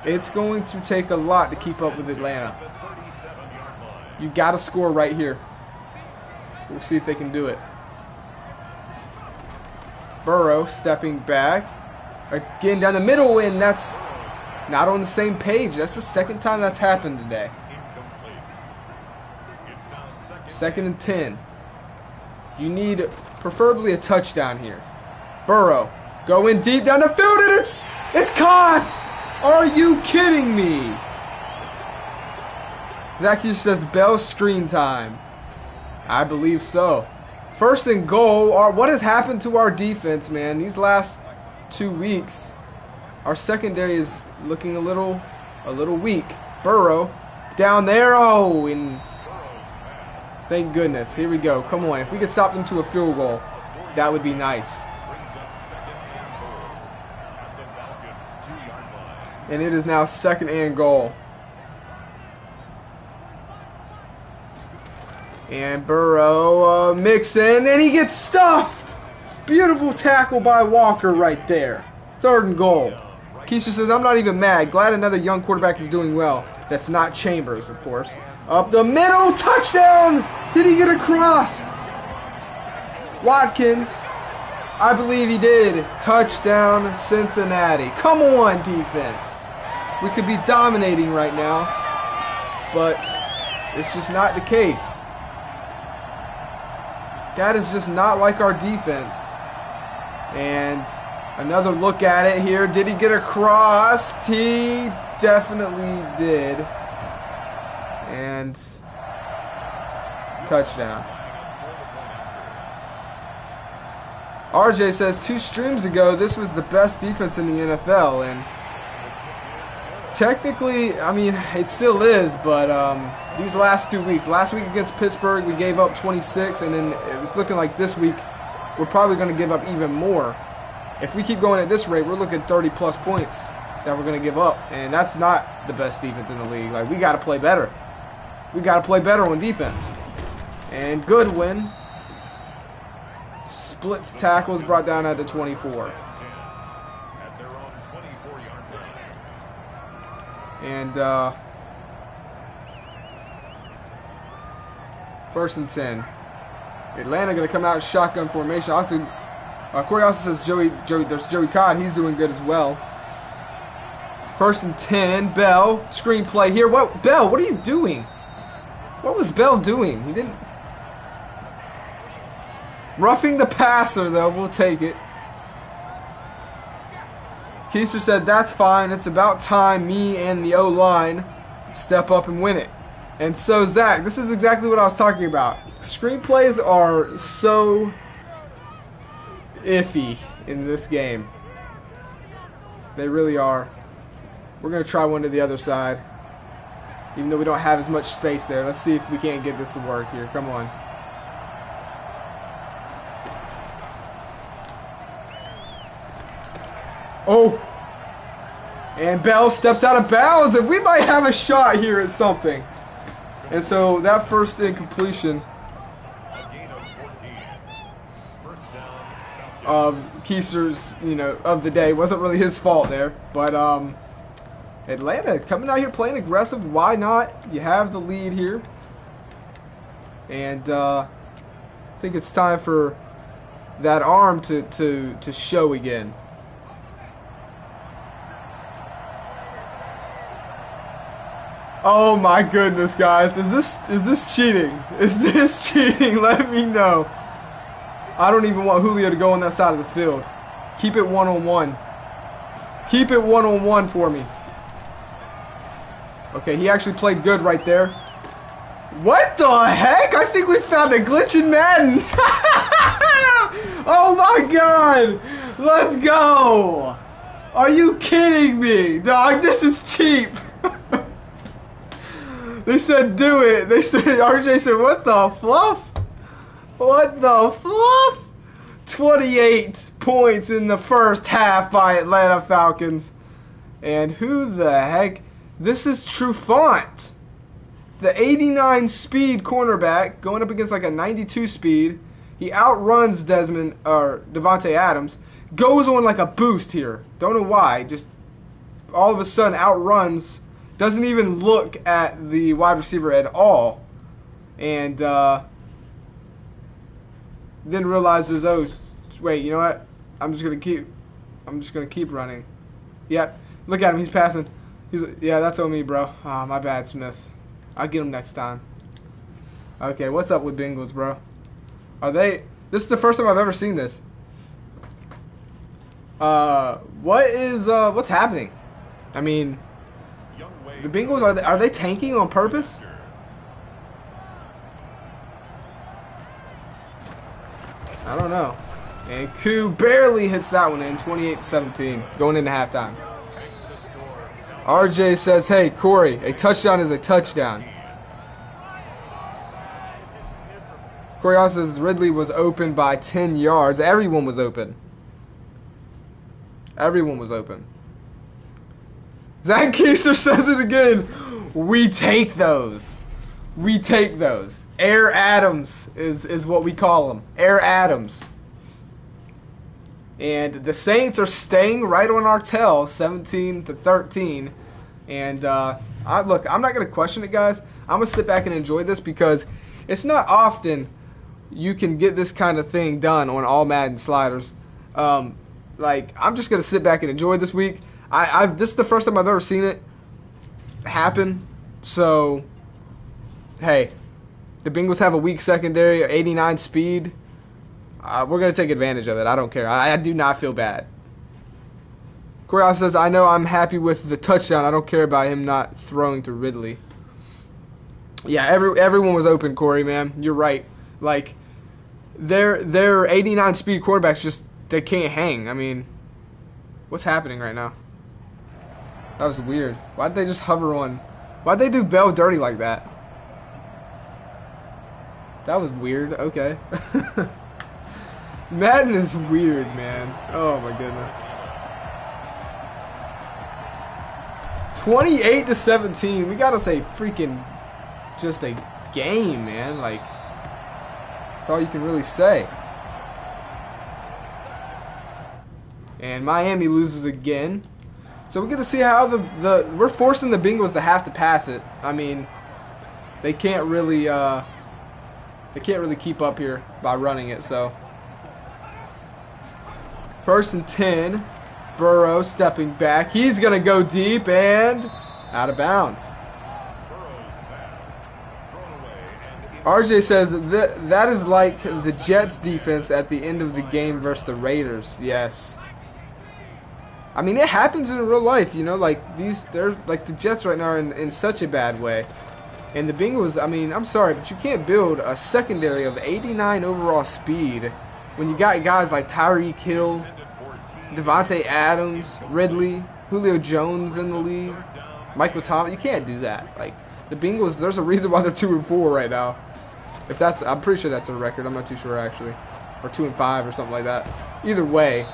it's going to take a lot to keep up with Atlanta. You got to score right here. We'll see if they can do it. Burrow stepping back. Again down the middle, and that's not on the same page. That's the 2nd time that's happened today. 2nd and 10. You need preferably a touchdown here. Burrow going deep down the field, and it's caught! Are you kidding me? Zacchaeus says Bell screen time. I believe so. 1st and goal. What has happened to our defense, man? These last 2 weeks, our secondary is looking a little weak. Burrow down there. Oh, and thank goodness. Here we go. Come on. If we could stop them to a field goal, that would be nice. And it is now 2nd and goal. And Burrow Mixon, and he gets stuffed. Beautiful tackle by Walker right there. 3rd and goal. Keisha says, I'm not even mad. Glad another young quarterback is doing well. That's not Chambers, of course. Up the middle, touchdown! Did he get across? Watkins, I believe he did. Touchdown, Cincinnati. Come on, defense. We could be dominating right now, but it's just not the case. That is just not like our defense. And another look at it here. Did he get across? He definitely did. And touchdown. RJ says 2 streams ago this was the best defense in the NFL, and technically, I mean, it still is, but these last 2 weeks, last week against Pittsburgh, we gave up 26, and then it's looking like this week we're probably going to give up even more. If we keep going at this rate, we're looking 30-plus points that we're going to give up, and that's not the best defense in the league. Like, we got to play better. We got to play better on defense. And Goodwin splits tackles, brought down at the 24. And 1st and 10. Atlanta going to come out in shotgun formation. Also, Corey also says there's Joey Todd. He's doing good as well. First and 10. Bell. Screenplay here. What? Bell, what are you doing? What was Bell doing? He didn't... Roughing the passer, though. We'll take it. Keister said, that's fine. It's about time me and the O-line step up and win it. And so, Zach, this is exactly what I was talking about. Screenplays are so iffy in this game. They really are. We're going to try one to the other side. Even though we don't have as much space there. Let's see if we can't get this to work here. Come on. Oh! And Bell steps out of bounds, and we might have a shot here at something. And so that first incompletion Keister's, of the day wasn't really his fault there. But Atlanta coming out here playing aggressive. Why not? You have the lead here. And I think it's time for that arm to show again. Oh my goodness, guys. Is this cheating? Is this cheating? Let me know. I don't even want Julio to go on that side of the field. Keep it one-on-one. Keep it one-on-one for me. Okay, he actually played good right there. What the heck? I think we found a glitch in Madden. Oh my god. Let's go. Are you kidding me? Dog, this is cheap. They said do it. They said, RJ said, what the fluff? What the fluff? 28 points in the first half by Atlanta Falcons. And who the heck? This is Trufant. The 89 speed cornerback going up against like a 92 speed. He outruns Devontae Adams. Goes on like a boost here. Don't know why. Just all of a sudden outruns. Doesn't even look at the wide receiver at all. And then realizes, oh, wait, you know what? I'm just gonna keep running. Yep. Look at him, he's passing. Yeah, that's on me, bro. Ah, my bad, Smith. I'll get him next time. Okay, what's up with Bengals, bro? This is the first time I've ever seen this. What's happening? I mean, the Bengals, are they tanking on purpose? I don't know. And Koo barely hits that one in, 28-17, going into halftime. RJ says, hey, Corey, a touchdown is a touchdown. Corey also says Ridley was open by 10 yards. Everyone was open. Everyone was open. Zach Keister says it again. We take those. We take those. Air Adams is what we call them. Air Adams. And the Saints are staying right on our tail, 17-13. And look, I'm not going to question it, guys. I'm going to sit back and enjoy this because it's not often you can get this kind of thing done on all Madden sliders. Like, I'm just going to sit back and enjoy this week. This is the first time I've ever seen it happen. So, hey, the Bengals have a weak secondary, 89 speed. We're going to take advantage of it. I don't care. I do not feel bad. Corey says, I know I'm happy with the touchdown. I don't care about him not throwing to Ridley. Yeah, everyone was open, Corey, man. You're right. Like, their 89 speed quarterbacks just, they can't hang. I mean, what's happening right now? That was weird. Why'd they just hover on? Why'd they do Bell dirty like that? That was weird. Okay. Madden is weird, man. Oh my goodness. 28-17. We gotta say freaking just a game, man. Like, that's all you can really say. And Miami loses again. So we get to see how we're forcing the Bengals to have to pass it. I mean, they can't really keep up here by running it. So 1st and 10. Burrow stepping back. He's going to go deep and out of bounds. RJ says that is like the Jets defense at the end of the game versus the Raiders. Yes. I mean, it happens in real life, you know, like they're like the Jets right now are in such a bad way. And the Bengals, I mean, I'm sorry, but you can't build a secondary of 89 overall speed when you got guys like Tyreek Hill, Devontae Adams, Ridley, Julio Jones in the league, Michael Thomas. You can't do that. Like the Bengals, there's a reason why they're 2-4 right now. If that's, I'm pretty sure that's a record. I'm not too sure actually, or 2-5 or something like that. Either way,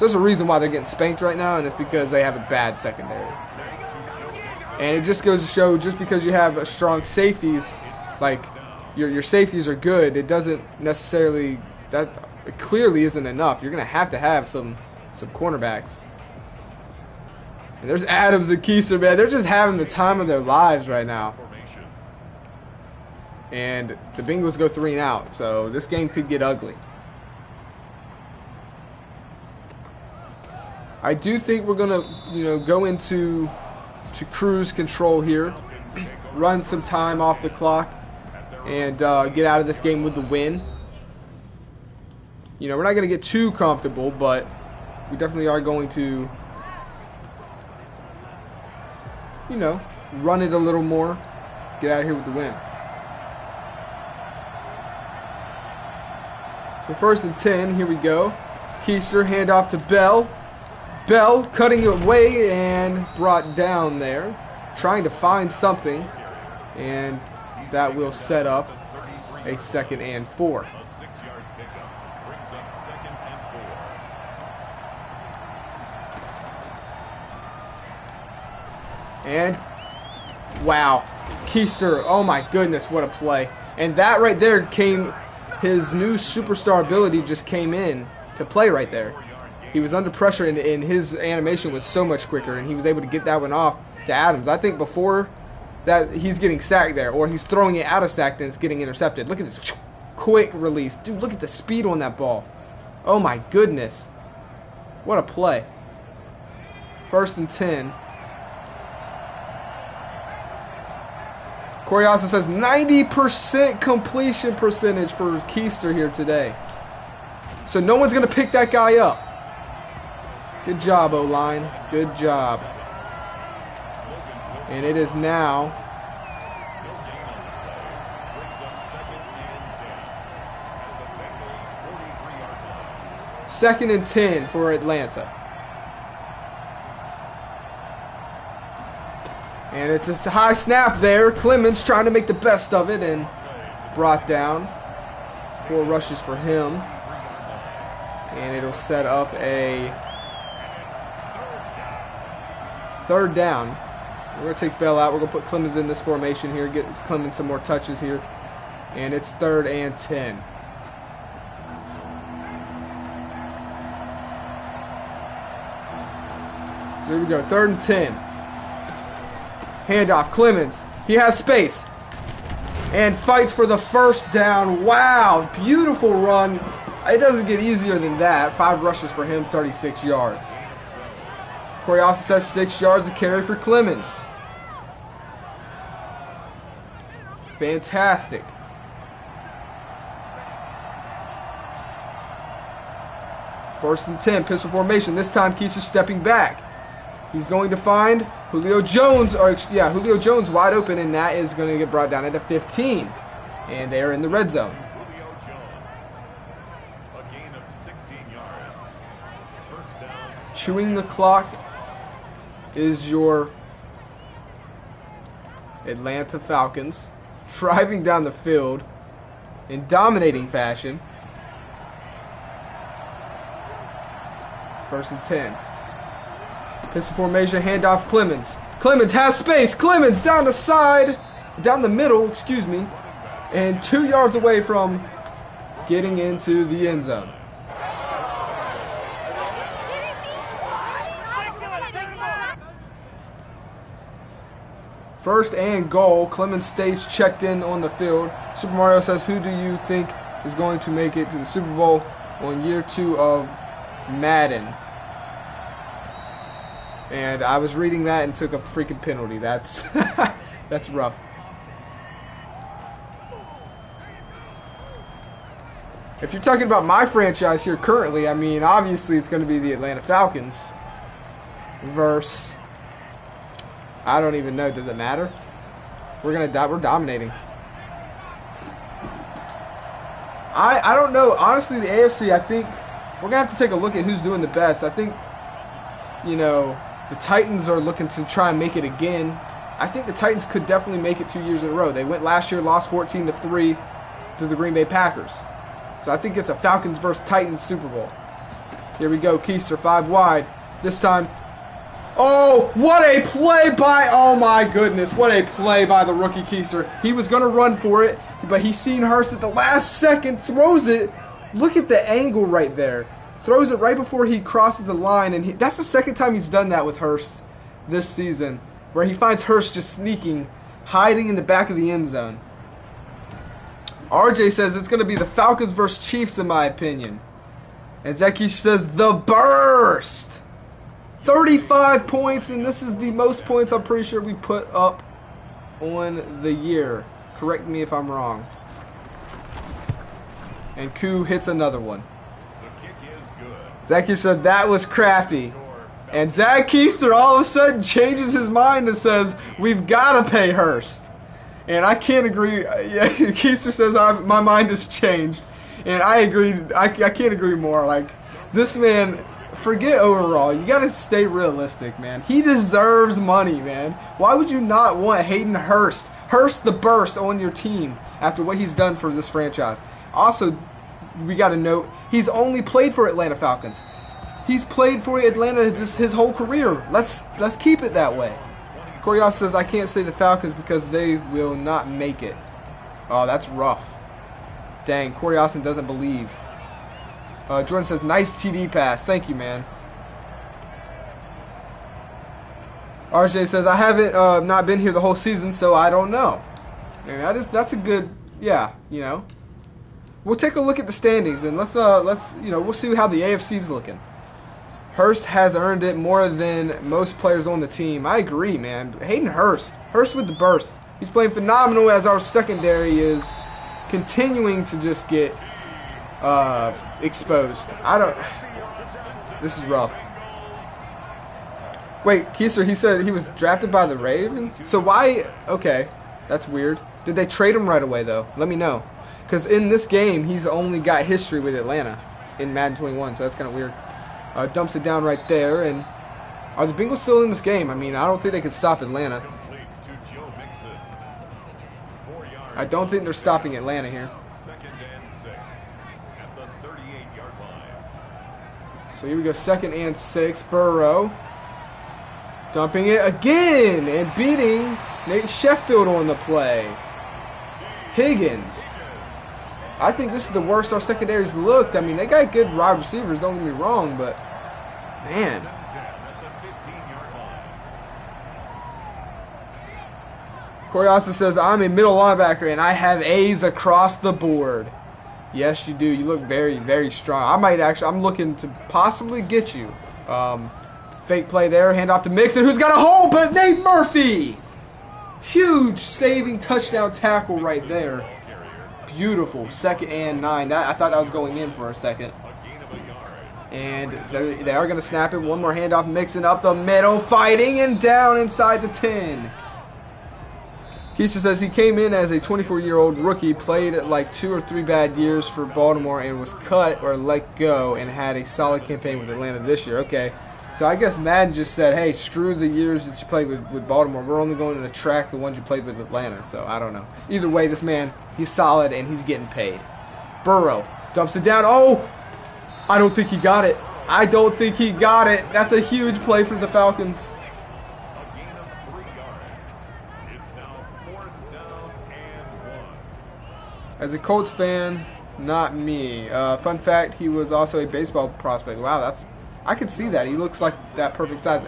there's a reason why they're getting spanked right now, and it's because they have a bad secondary. And it just goes to show, just because you have strong safeties, like your safeties are good, it doesn't necessarily, that it clearly isn't enough. You're gonna have some cornerbacks. And there's Adams and Keister, man. They're just having the time of their lives right now. And the Bengals go 3 and out, so this game could get ugly. I do think we're gonna, go into cruise control here, run some time off the clock, and get out of this game with the win. We're not gonna get too comfortable, but we definitely are going to, run it a little more, get out of here with the win. So 1st and 10, here we go. Keister, handoff to Bell. Bell cutting it away and brought down there, trying to find something, and that will set up a 2nd and 4. And wow, Keister, oh my goodness, what a play. And that right there came, his new superstar ability just came in to play right there. He was under pressure, and his animation was so much quicker, and he was able to get that one off to Adams. I think before that, he's getting sacked there, or he's throwing it out of sack, and it's getting intercepted. Look at this quick release. Dude, look at the speed on that ball. Oh my goodness. What a play. 1st and 10. Corey also says 90% completion percentage for Keister here today. So no one's going to pick that guy up. Good job, O-line. Good job. And it is now second and 10 for Atlanta. And it's a high snap there. Clemens trying to make the best of it and brought down. 4 rushes for him. And it'll set up a 3rd down. We're going to take Bell out. We're going to put Clemens in this formation here. Get Clemens some more touches here. And it's 3rd and 10. Here we go. 3rd and 10. Handoff. Clemens. He has space. And fights for the 1st down. Wow. Beautiful run. It doesn't get easier than that. 5 rushes for him. 36 yards. Corey also says 6 yards to carry for Clemens. Fantastic. First and 10, pistol formation. This time Keister stepping back. He's going to find Julio Jones, Julio Jones wide open, and that is going to get brought down at the 15. And they are in the red zone. Chewing the clock is your Atlanta Falcons, driving down the field in dominating fashion. 1st and 10. Pistol formation, handoff Clemens. Clemens has space. Clemens down the middle, excuse me, and 2 yards away from getting into the end zone. First and goal. Clemens stays checked in on the field. Super Mario says, who do you think is going to make it to the Super Bowl on year 2 of Madden? And I was reading that and took a freaking penalty. That's that's rough. If you're talking about my franchise here currently, I mean, obviously it's going to be the Atlanta Falcons versus, I don't even know. Does it matter? We're dominating. I don't know. Honestly, the AFC, I think we're going to have to take a look at who's doing the best. I think, you know, the Titans are looking to try and make it again. I think the Titans could definitely make it 2 years in a row. They went last year, lost 14-3 to the Green Bay Packers. So I think it's a Falcons versus Titans Super Bowl. Here we go. Keister 5 wide. This time. Oh, what a play by, oh my goodness. What a play by the rookie Keister. He was going to run for it, but he seen Hurst at the last second, throws it. Look at the angle right there. Throws it right before he crosses the line. And that's the second time he's done that with Hurst this season, where he finds Hurst just sneaking, hiding in the back of the end zone. RJ says it's going to be the Falcons versus Chiefs, in my opinion. And Zeki says the burst. 35 points, and this is the most points I'm pretty sure we put up on the year. Correct me if I'm wrong. And Koo hits another one. Zeki said that was crafty. And Zach Keister all of a sudden changes his mind and says, we've got to pay Hurst. And I can't agree. Yeah, Keister says my mind has changed, and I agree. I can't agree more. Like, this man, forget overall. You gotta stay realistic, man. He deserves money, man. Why would you not want Hayden Hurst, Hurst the Burst, on your team after what he's done for this franchise? Also, we gotta note he's only played for Atlanta Falcons. He's played for Atlanta his whole career. Let's keep it that way. Corias says, I can't say the Falcons because they will not make it. Oh, that's rough. Dang, Coriason doesn't believe. Jordan says, nice TD pass. Thank you, man. RJ says, I haven't not been here the whole season, so I don't know. And that's a good, yeah, you know. We'll take a look at the standings, and let's you know, we'll see how the AFC's looking. Hurst has earned it more than most players on the team. I agree, man. Hayden Hurst. Hurst with the burst. He's playing phenomenal as our secondary is continuing to just get exposed. This is rough. Wait, Keister, he said he was drafted by the Ravens? So why? Okay, that's weird. Did they trade him right away, though? Let me know. Because in this game, he's only got history with Atlanta in Madden 21, so that's kind of weird. Dumps it down right there, and are the Bengals still in this game? I mean, I don't think they could stop Atlanta. I don't think they're stopping Atlanta here. So here we go, 2nd and 6. Burrow dumping it again and beating Nate Sheffield on the play. Higgins. I think this is the worst our secondaries looked. I mean, they got good wide receivers, don't get me wrong, but man. Corey Austin says, I'm a middle linebacker and I have A's across the board. Yes, you do. You look very, very strong. I'm looking to possibly get you. Fake play there, handoff to Mixon, who's got a hole, but Nate Murphy. Huge saving touchdown tackle right there. Beautiful. 2nd and 9. I thought that was going in for a second. And they are going to snap it. One more handoff. Mixing up the middle. Fighting and down inside the 10. Keister says he came in as a 24-year-old rookie, played like 2 or 3 bad years for Baltimore, and was cut or let go and had a solid campaign with Atlanta this year. Okay. So I guess Madden just said, hey, screw the years that you played with Baltimore. We're only going to track the ones you played with Atlanta. So I don't know. Either way, this man, he's solid and he's getting paid. Burrow dumps it down. Oh, I don't think he got it. I don't think he got it. That's a huge play for the Falcons. As a Colts fan, not me. Fun fact, he was also a baseball prospect. Wow, I could see that. He looks like that perfect size.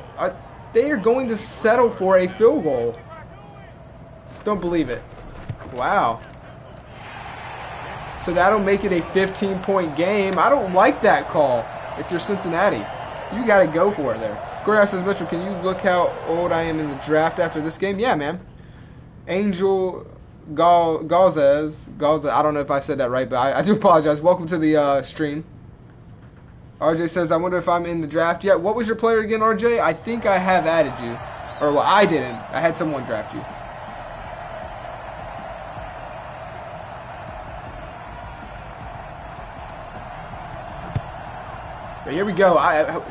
They are going to settle for a field goal. Don't believe it. Wow. So that'll make it a 15-point game. I don't like that call if you're Cincinnati. You got to go for it there. Corey says, Mitchell, can you look how old I am in the draft after this game? Yeah, man. Angel Galzez, I don't know if I said that right, but I do apologize. Welcome to the stream. RJ says, I wonder if I'm in the draft yet. What was your player again, RJ? I think I have added you. Or, well, I didn't. I had someone draft you. But here we go.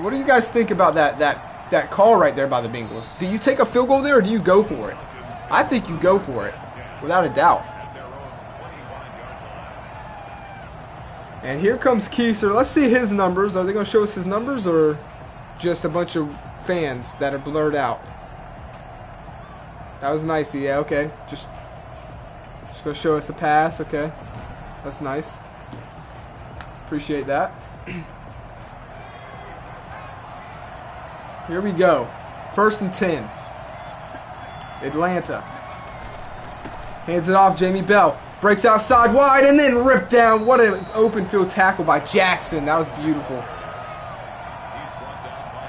What do you guys think about that call right there by the Bengals? Do you take a field goal there or do you go for it? I think you go for it, without a doubt. And here comes Keiser. Let's see his numbers. Are they going to show us his numbers or just a bunch of fans that are blurred out? That was nice. Yeah, okay. Just going to show us the pass. Okay. That's nice. Appreciate that. Here we go. 1st and 10. Atlanta. Hands it off. Jamie Bell. Breaks outside wide and then ripped down. What an open field tackle by Jackson. That was beautiful.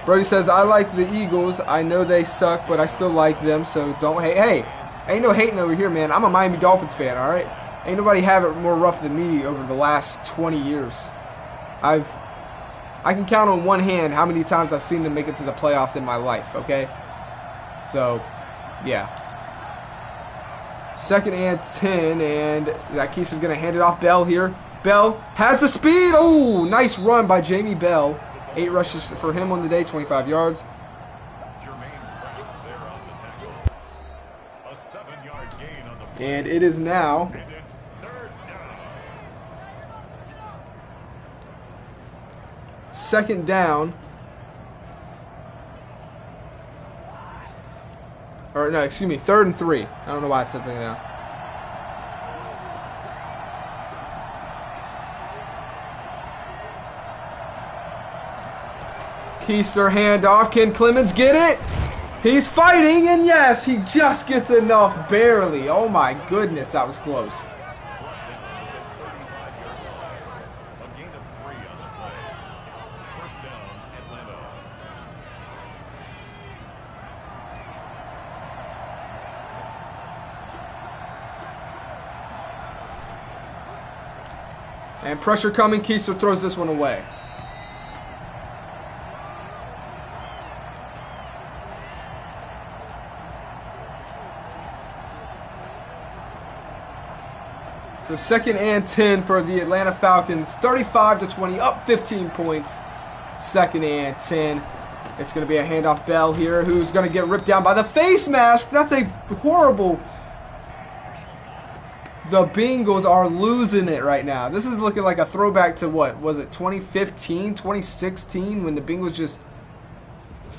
Brody says, I like the Eagles. I know they suck, but I still like them, so don't hate. Hey, ain't no hating over here, man. I'm a Miami Dolphins fan, all right? Ain't nobody have it more rough than me over the last 20 years. I can count on one hand how many times I've seen them make it to the playoffs in my life, okay? So, yeah. 2nd and 10, and that Keiser's going to hand it off Bell here. Bell has the speed. Oh, nice run by Jamie Bell. 8 rushes for him on the day, 25 yards. And it is now second down. Or no, excuse me, 3rd and 3. I don't know why I said something now. Keister handoff. Can Clemens get it? He's fighting, and yes, he just gets enough, barely. Oh my goodness, that was close. And pressure coming. Keister throws this one away. So 2nd and 10 for the Atlanta Falcons. 35-20, up 15 points. 2nd and 10. It's going to be a handoff. Bell here, who's going to get ripped down by the face mask. That's a horrible... The Bengals are losing it right now. This is looking like a throwback to what? Was it 2015, 2016 when the Bengals just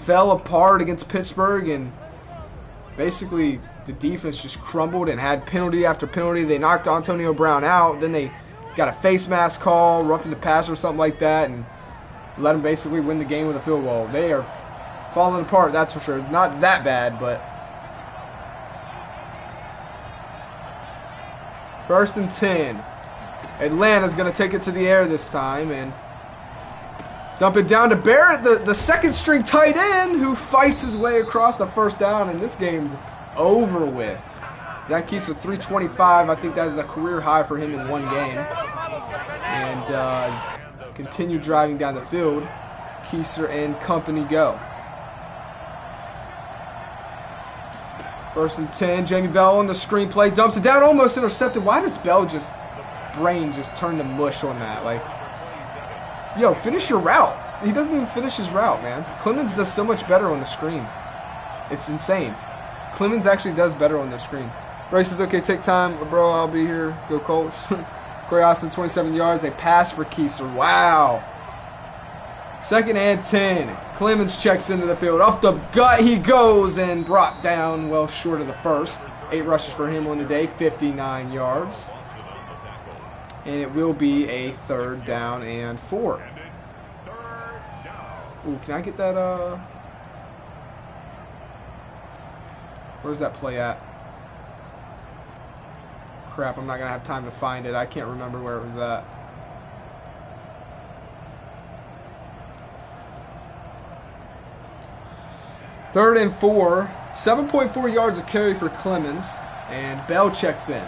fell apart against Pittsburgh and basically the defense just crumbled and had penalty after penalty. They knocked Antonio Brown out. Then they got a face mask call, roughing the passer or something like that, and let them basically win the game with a field goal. They are falling apart, that's for sure. Not that bad, but... 1st and 10. Atlanta's going to take it to the air this time and dump it down to Barrett, the second string tight end, who fights his way across the 1st down, and this game's over with. Zach Keiser, 325. I think that is a career high for him in one game. And continue driving down the field. Keiser and company go. 1st and 10. Jamie Bell on the screenplay. Dumps it down. Almost intercepted. Why does Bell brain just turn to mush on that? Like, yo, finish your route. He doesn't even finish his route, man. Clemens does so much better on the screen. It's insane. Clemens actually does better on the screens. Bryce says, okay, take time. Bro, I'll be here. Go Colts. Corey Austin, 27 yards. They pass for Keiser. Wow. 2nd and 10. Clemens checks into the field. Off the gut he goes and brought down well short of the 1st. 8 rushes for him on the day, 59 yards. And it will be a 3rd down and 4. Ooh, can I get that? Where's that play at? Crap, I'm not going to have time to find it. I can't remember where it was at. 3rd and 4. 7.4 yards of carry for Clemens. And Bell checks in.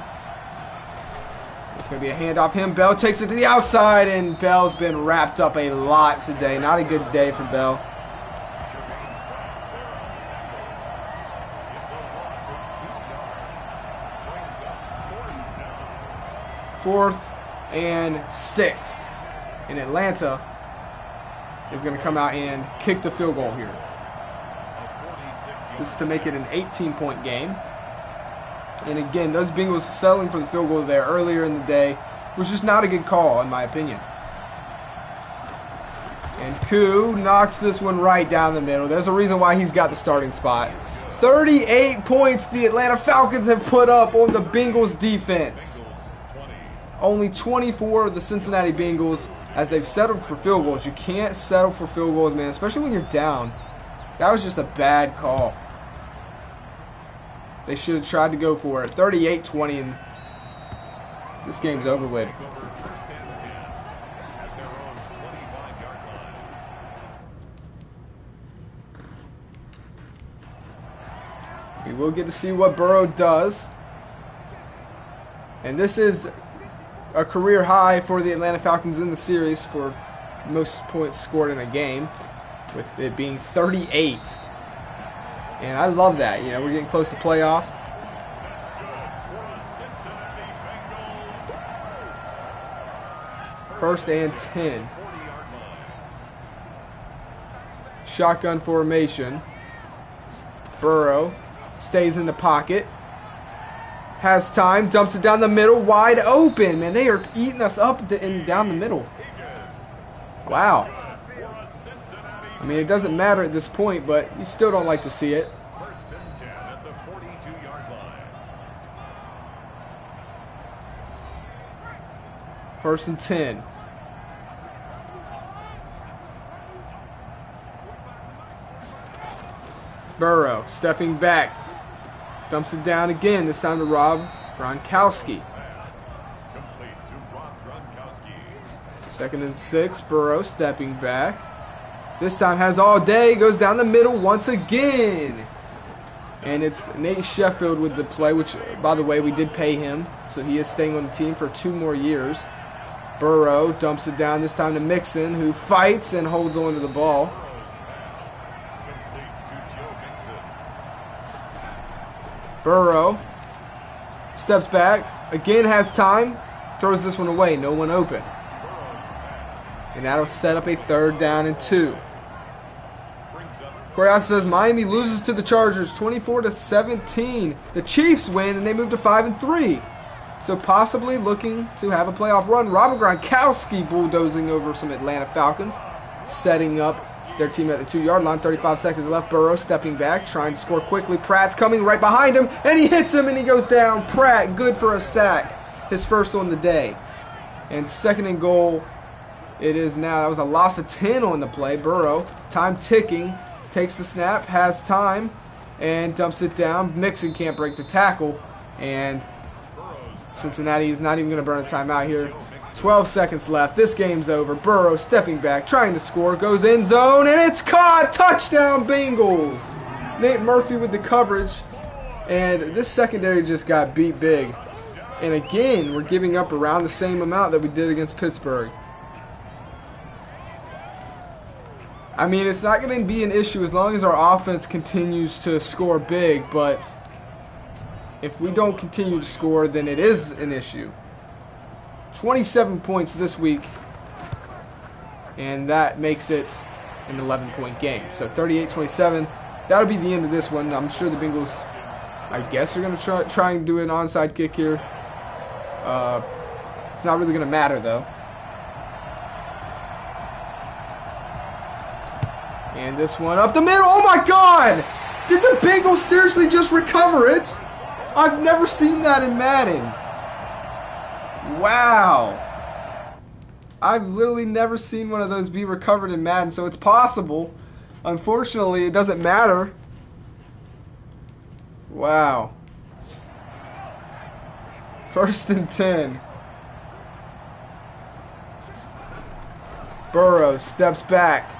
It's going to be a handoff him. Bell takes it to the outside, and Bell's been wrapped up a lot today. Not a good day for Bell. Fourth and 6. And Atlanta is going to come out and kick the field goal here. This is to make it an 18-point game. And again, those Bengals settling for the field goal there earlier in the day was just not a good call, in my opinion. And Koo knocks this one right down the middle. There's a reason why he's got the starting spot. 38 points the Atlanta Falcons have put up on the Bengals defense. Only 24 of the Cincinnati Bengals, as they've settled for field goals. You can't settle for field goals, man, especially when you're down. That was just a bad call. They should have tried to go for it. 38-20, and this game's over with. We will get to see what Burrow does. And this is a career high for the Atlanta Falcons in the series for most points scored in a game, with it being 38. And I love that. You know, we're getting close to playoffs. First and 10. Shotgun formation. Burrow stays in the pocket. Has time, dumps it down the middle, wide open. Man, they are eating us up and down the middle. Wow. I mean, it doesn't matter at this point, but you still don't like to see it. First and 10 at the 42-yard line. First and 10. Burrow stepping back. Dumps it down again, this time to Rob Gronkowski. Second and 6, Burrow stepping back. This time has all day, goes down the middle once again. And it's Nate Sheffield with the play, which, by the way, we did pay him. So he is staying on the team for 2 more years. Burrow dumps it down, this time to Mixon, who fights and holds on to the ball. Burrow steps back, again has time, throws this one away, no one open. And that'll set up a 3rd down and 2. Corey says Miami loses to the Chargers 24-17. The Chiefs win and they move to 5-3. So possibly looking to have a playoff run. Robert Gronkowski bulldozing over some Atlanta Falcons, setting up their team at the 2-yard line. 35 seconds left. Burrow stepping back, trying to score quickly. Pratt's coming right behind him, and he hits him, and he goes down. Pratt, good for a sack. His first on the day. And 2nd and goal, it is now. That was a loss of 10 on the play. Burrow, time ticking, takes the snap, has time, and dumps it down. Mixon can't break the tackle, and Cincinnati is not even going to burn a timeout here. 12 seconds left. This game's over. Burrow stepping back, trying to score, goes end zone, and it's caught. Touchdown, Bengals. Nate Murphy with the coverage, and this secondary just got beat big. And again, we're giving up around the same amount that we did against Pittsburgh. I mean, it's not going to be an issue as long as our offense continues to score big, but if we don't continue to score, then it is an issue. 27 points this week, and that makes it an 11-point game. So 38-27, that'll be the end of this one. I'm sure the Bengals, I guess, are going to try and do an onside kick here. It's not really going to matter, though. And this one up the middle. Oh, my God! Did the Bengals seriously just recover it? I've never seen that in Madden. Wow. I've literally never seen one of those be recovered in Madden, so it's possible. Unfortunately, it doesn't matter. Wow. 1st and 10. Burrow steps back.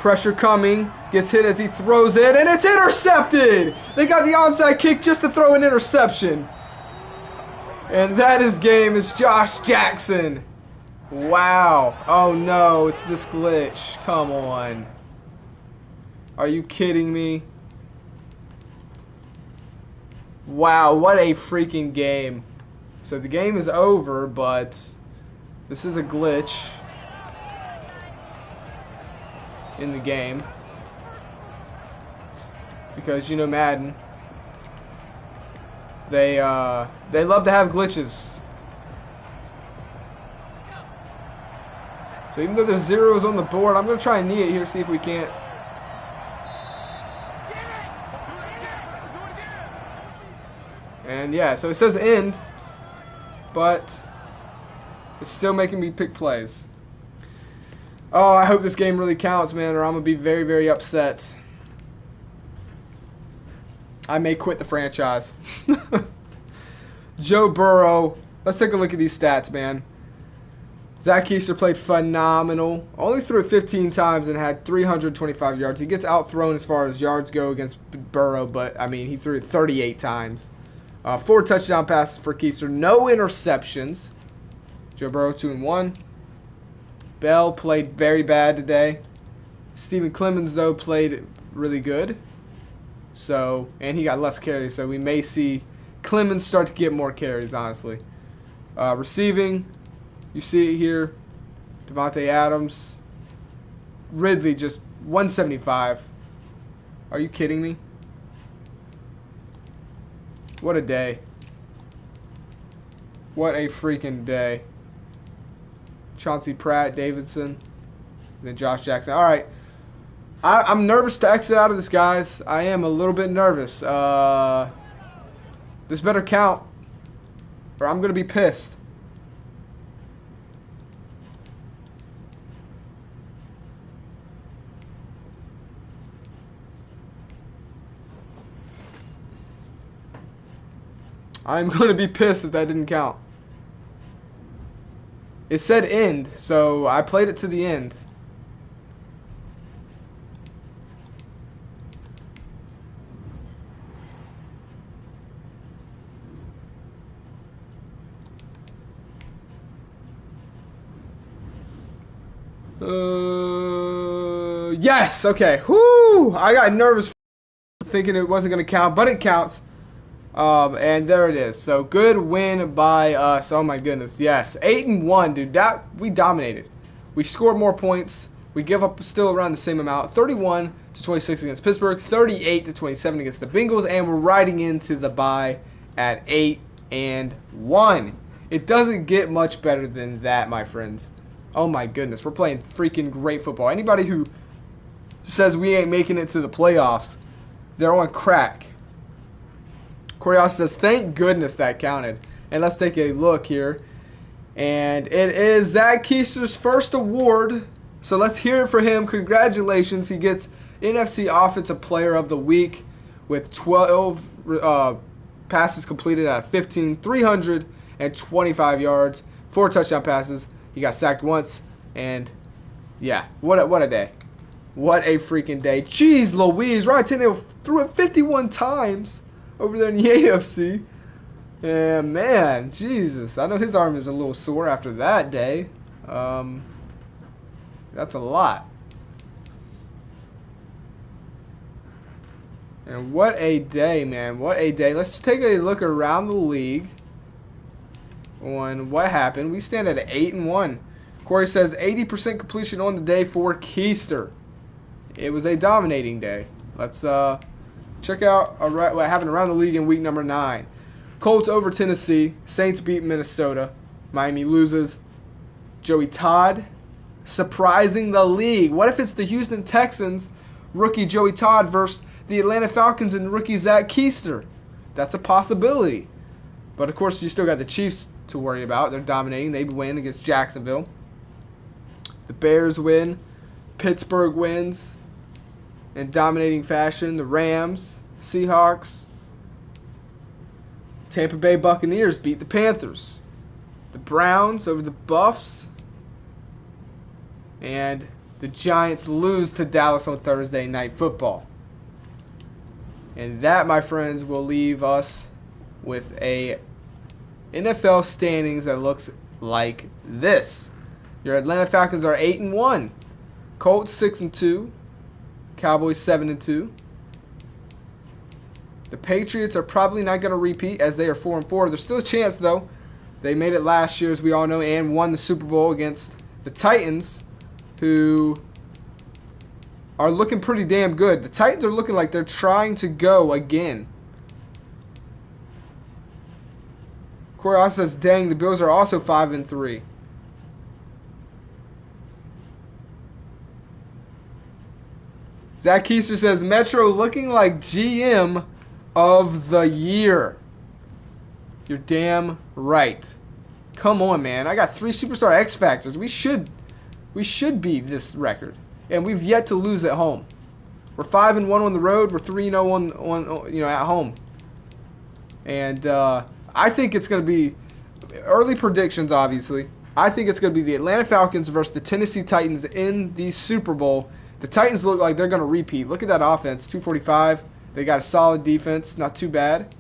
Pressure coming. Gets hit as he throws it, and it's intercepted! They got the onside kick just to throw an interception. And that is game. It's Josh Jackson. Wow. Oh no, it's this glitch. Come on. Are you kidding me? Wow, what a freaking game. So the game is over, but this is a glitch in the game. Because, you know, Madden, they love to have glitches. So even though there's zeros on the board, I'm going to try and knee it here, see if we can't. And yeah, so it says end, but it's still making me pick plays. Oh, I hope this game really counts, man, or I'm going to be very, very upset. I may quit the franchise. Joe Burrow. Let's take a look at these stats, man. Zach Keister played phenomenal. Only threw it 15 times and had 325 yards. He gets outthrown as far as yards go against Burrow, but, I mean, he threw it 38 times. 4 touchdown passes for Keister. No interceptions. Joe Burrow 2-1. Bell played very bad today. Stephen Clemens, though, played really good. So, and he got less carries, so we may see Clemens start to get more carries, honestly. Receiving, you see it here. Devontae Adams. Ridley, just 175. Are you kidding me? What a day. What a freaking day. Chauncey Pratt, Davidson, then Josh Jackson. All right. I'm nervous to exit out of this, guys. I am a little bit nervous. This better count, or I'm going to be pissed. I'm going to be pissed if that didn't count. It said end, so I played it to the end. Yes, okay. Whoo! I got nervous thinking it wasn't going to count, but it counts. And there it is. So good win by us. Oh my goodness, yes. 8-1, dude. We dominated. We scored more points. We give up still around the same amount. 31-26 against Pittsburgh. 38-27 against the Bengals, and we're riding into the bye at 8-1. It doesn't get much better than that, my friends. Oh my goodness, we're playing freaking great football. Anybody who says we ain't making it to the playoffs, they're on crack. Corey Austin says, thank goodness that counted. And let's take a look here. And it is Zach Keister's first award. So let's hear it for him. Congratulations. He gets NFC Offensive Player of the Week with 12 passes completed out of 15, 325 yards, 4 touchdown passes. He got sacked once. And, yeah, what a day. What a freaking day. Jeez Louise. Ryan Tannehill threw it 51 times over there in the AFC. And man, Jesus. I know his arm is a little sore after that day. That's a lot. And what a day, man. What a day. Let's take a look around the league on what happened. We stand at 8-1. Corey says 80% completion on the day for Keister. It was a dominating day. Let's check out what happened around the league in week number 9. Colts over Tennessee. Saints beat Minnesota. Miami loses. Joey Todd surprising the league. What if it's the Houston Texans, rookie Joey Todd versus the Atlanta Falcons and rookie Zach Keister? That's a possibility. But, of course, you still got the Chiefs to worry about. They're dominating. They win against Jacksonville. The Bears win. Pittsburgh wins in dominating fashion. The Rams, Seahawks, Tampa Bay Buccaneers beat the Panthers. The Browns over the Buffs. And the Giants lose to Dallas on Thursday Night Football. And that, my friends, will leave us with a NFL standings that looks like this. Your Atlanta Falcons are 8-1. Colts 6-2. Cowboys 7-2. The Patriots are probably not going to repeat as they are 4-4. There's still a chance, though. They made it last year, as we all know, and won the Super Bowl against the Titans, who are looking pretty damn good. The Titans are looking like they're trying to go again. Corey also says, dang, the Bills are also 5-3. Zach Keister says, Metro looking like GM of the year. You're damn right. Come on, man. I got 3 superstar X Factors. We should beat this record. And we've yet to lose at home. We're 5-1 on the road. We're 3-0 on at home. And I think it's going to be early predictions, obviously. I think it's going to be the Atlanta Falcons versus the Tennessee Titans in the Super Bowl. The Titans look like they're going to repeat. Look at that offense, 245. They got a solid defense, not too bad.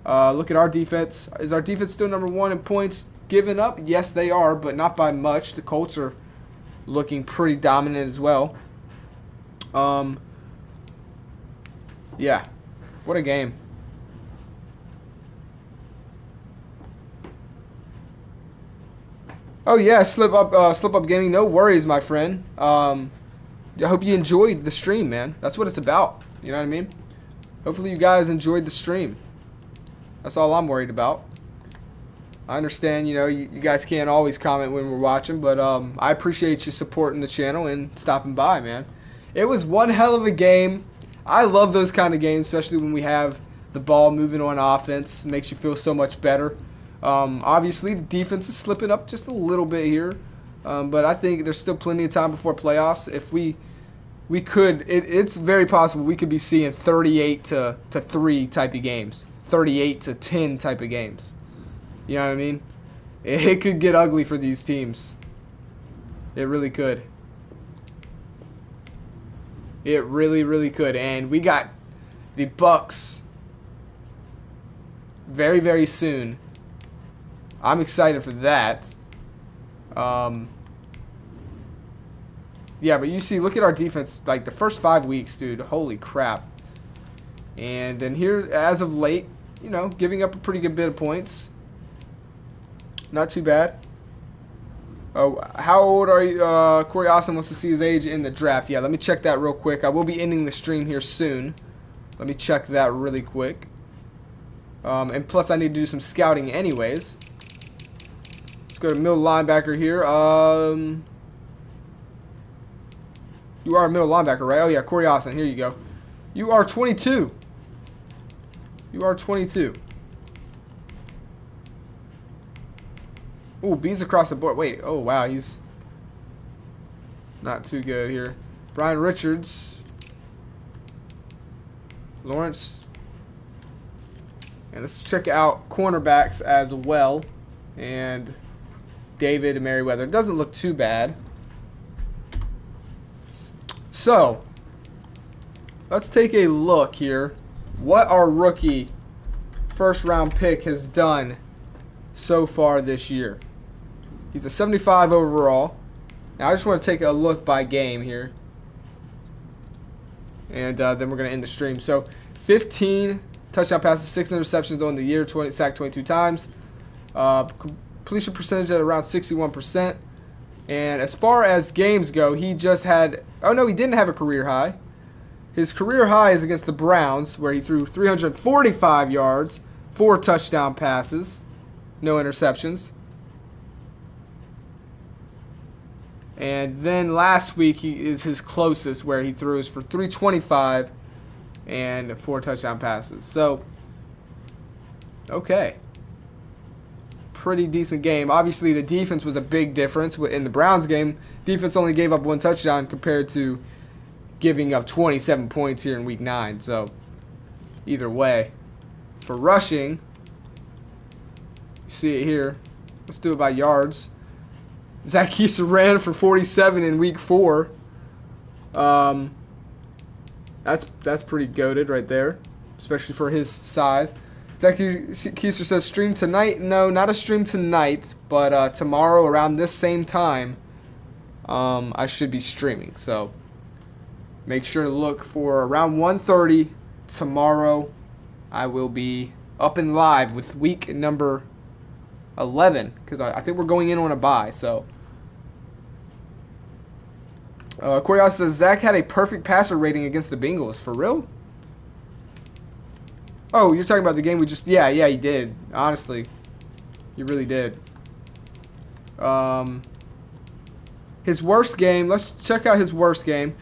Look at our defense. Is our defense still number 1 in points given up? Yes, they are, but not by much. The Colts are looking pretty dominant as well. Yeah, what a game. Oh yeah, slip up gaming. No worries, my friend. I hope you enjoyed the stream, man. That's what it's about. You know what I mean? Hopefully you guys enjoyed the stream. That's all I'm worried about. I understand, you guys can't always comment when we're watching, but I appreciate you supporting the channel and stopping by, man. It was one hell of a game. I love those kind of games, especially when we have the ball moving on offense. It makes you feel so much better. Obviously, the defense is slipping up just a little bit here, but I think there's still plenty of time before playoffs. If we could, it's very possible we could be seeing 38-3 type of games, 38-10 type of games. You know what I mean? It could get ugly for these teams. It really could. It really, really could. And we got the Bucks very, very soon. I'm excited for that. Yeah, but you see, look at our defense. Like the first 5 weeks, dude. Holy crap. And then here, as of late, giving up a pretty good bit of points. Not too bad. Oh, how old are you? Corey Austin wants to see his age in the draft. Yeah, let me check that real quick. I will be ending the stream here soon. Let me check that really quick. And plus, I need to do some scouting anyways. Let's go to middle linebacker here. You are a middle linebacker, right? Oh, yeah, Corey Austin. Here you go. You are 22. You are 22. Ooh, B's across the board. Wait, oh, wow, he's not too good here. Brian Richards. Lawrence. And let's check out cornerbacks as well. And David and Merriweather. It doesn't look too bad. So, let's take a look here. What our rookie first-round pick has done so far this year. He's a 75 overall. Now, I just want to take a look by game here. And then we're going to end the stream. So, 15 touchdown passes, 6 interceptions on the year, sacked 22 times. Completion percentage at around 61%. And as far as games go, he just had... Oh, no, he didn't have a career high. His career high is against the Browns, where he threw 345 yards, 4 touchdown passes, no interceptions. And then last week he is his closest, where he throws for 325 and 4 touchdown passes. So, okay. Pretty decent game. Obviously, the defense was a big difference. In the Browns game, defense only gave up 1 touchdown compared to giving up 27 points here in Week 9. So, either way. For rushing, you see it here. Let's do it by yards. Zach Keister ran for 47 in Week 4. That's pretty goated right there, especially for his size. Zach Keister says stream tonight. No, not a stream tonight, but tomorrow around this same time, I should be streaming. So make sure to look for around 1:30 tomorrow. I will be up and live with week number 11 because I think we're going in on a bye. So Corey says Zach had a perfect passer rating against the Bengals. For real? Oh, you're talking about the game we just... Yeah, he did. Honestly. He really did. His worst game. Let's check out his worst game.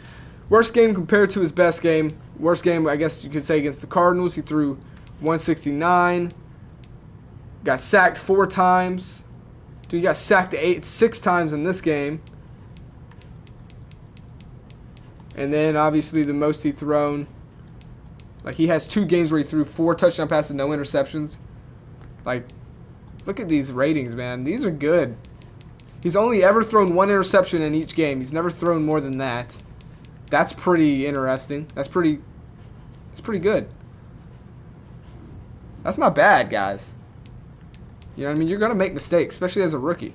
Worst game compared to his best game. Worst game, I guess you could say, against the Cardinals. He threw 169. Got sacked 4 times. Dude, he got sacked 6 times in this game. And then, obviously, the most he thrown... Like, he has 2 games where he threw 4 touchdown passes, no interceptions. Like, look at these ratings, man. These are good. He's only ever thrown 1 interception in each game. He's never thrown more than that. That's pretty interesting. That's pretty good. That's not bad, guys. You know what I mean? You're going to make mistakes, especially as a rookie.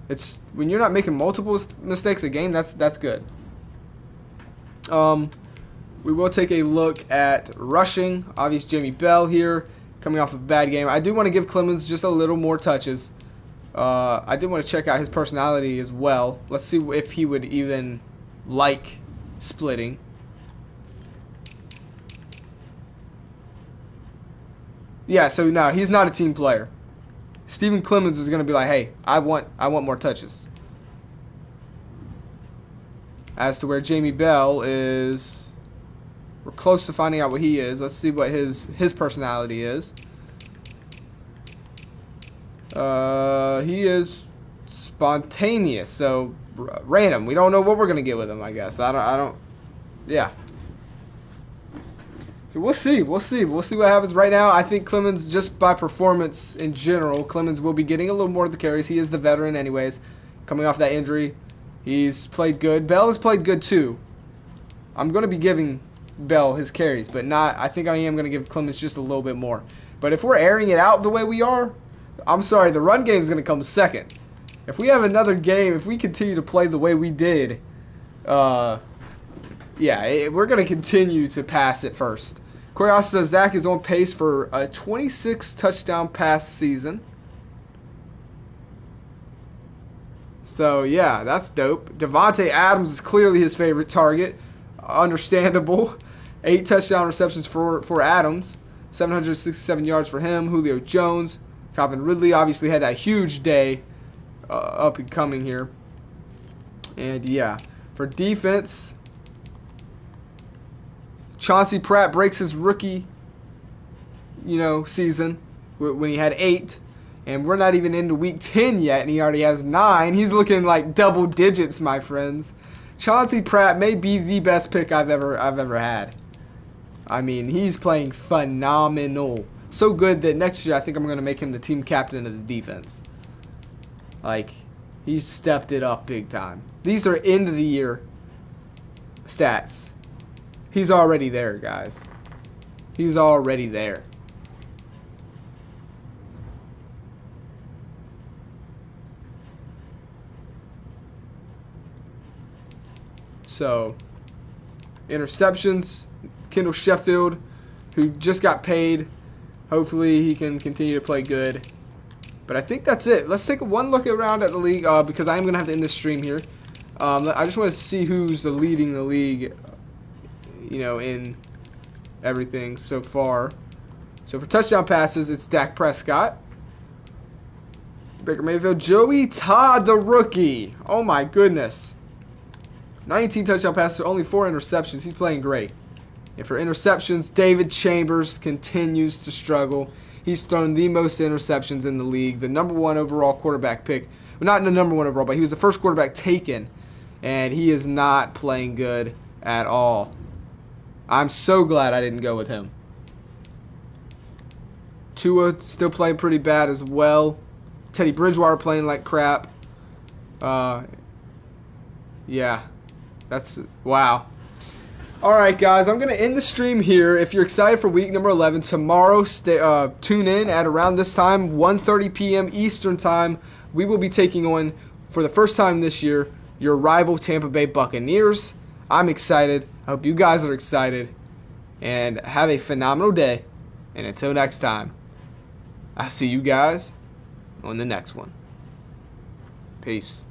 It's when you're not making multiple mistakes a game, that's good. We will take a look at rushing. Obviously, Jamie Bell here, coming off a bad game. I do want to give Clemens just a little more touches. I did want to check out his personality as well. Let's see if he would even like splitting. Yeah, so no, he's not a team player. Steven Clemens is going to be like, hey, I want more touches. As to where Jamie Bell is... We're close to finding out what he is. Let's see what his personality is. He is spontaneous, so random. We don't know what we're gonna get with him. I guess I don't. Yeah. So we'll see. We'll see what happens. Right now, I think Clemens, just by performance in general, Clemens will be getting a little more of the carries. He is the veteran, anyways, coming off that injury. He's played good. Bell has played good too. I'm gonna be giving Bell his carries, but not. I think I am going to give Clemens just a little bit more. But if we're airing it out the way we are, I'm sorry, the run game is going to come second. If we have another game, if we continue to play the way we did, we're going to continue to pass it first. Corey also says Zach is on pace for a 26 touchdown pass season. So, yeah, that's dope. Devontae Adams is clearly his favorite target. Understandable. 8 touchdown receptions for Adams. 767 yards for him. Julio Jones. Calvin Ridley obviously had that huge day up and coming here. And, yeah, for defense, Chauncey Pratt breaks his rookie, season when he had 8. And we're not even into week 10 yet, and he already has 9. He's looking like double digits, my friends. Chauncey Pratt may be the best pick I've ever had. I mean, he's playing phenomenal. So good that next year I think I'm going to make him the team captain of the defense. Like, he's stepped it up big time. These are end of the year stats. He's already there, guys. He's already there. So, interceptions, Kendall Sheffield, who just got paid. Hopefully he can continue to play good. But I think that's it. Let's take one look around at the league because I am going to have to end this stream here. I just want to see who's leading the league, in everything so far. So for touchdown passes, it's Dak Prescott. Baker Mayfield. Joey Todd, the rookie. Oh, my goodness. 19 touchdown passes, only 4 interceptions. He's playing great. And for interceptions, David Chambers continues to struggle. He's thrown the most interceptions in the league. The number 1 overall quarterback pick. Well, not the number 1 overall, but he was the first quarterback taken. And he is not playing good at all. I'm so glad I didn't go with him. Tua still playing pretty bad as well. Teddy Bridgewater playing like crap. Yeah. That's wow. All right, guys, I'm going to end the stream here. If you're excited for week number 11, tomorrow tune in at around this time, 1:30 p.m. Eastern time. We will be taking on, for the first time this year, your rival Tampa Bay Buccaneers. I'm excited. I hope you guys are excited. And have a phenomenal day. And until next time, I'll see you guys on the next one. Peace.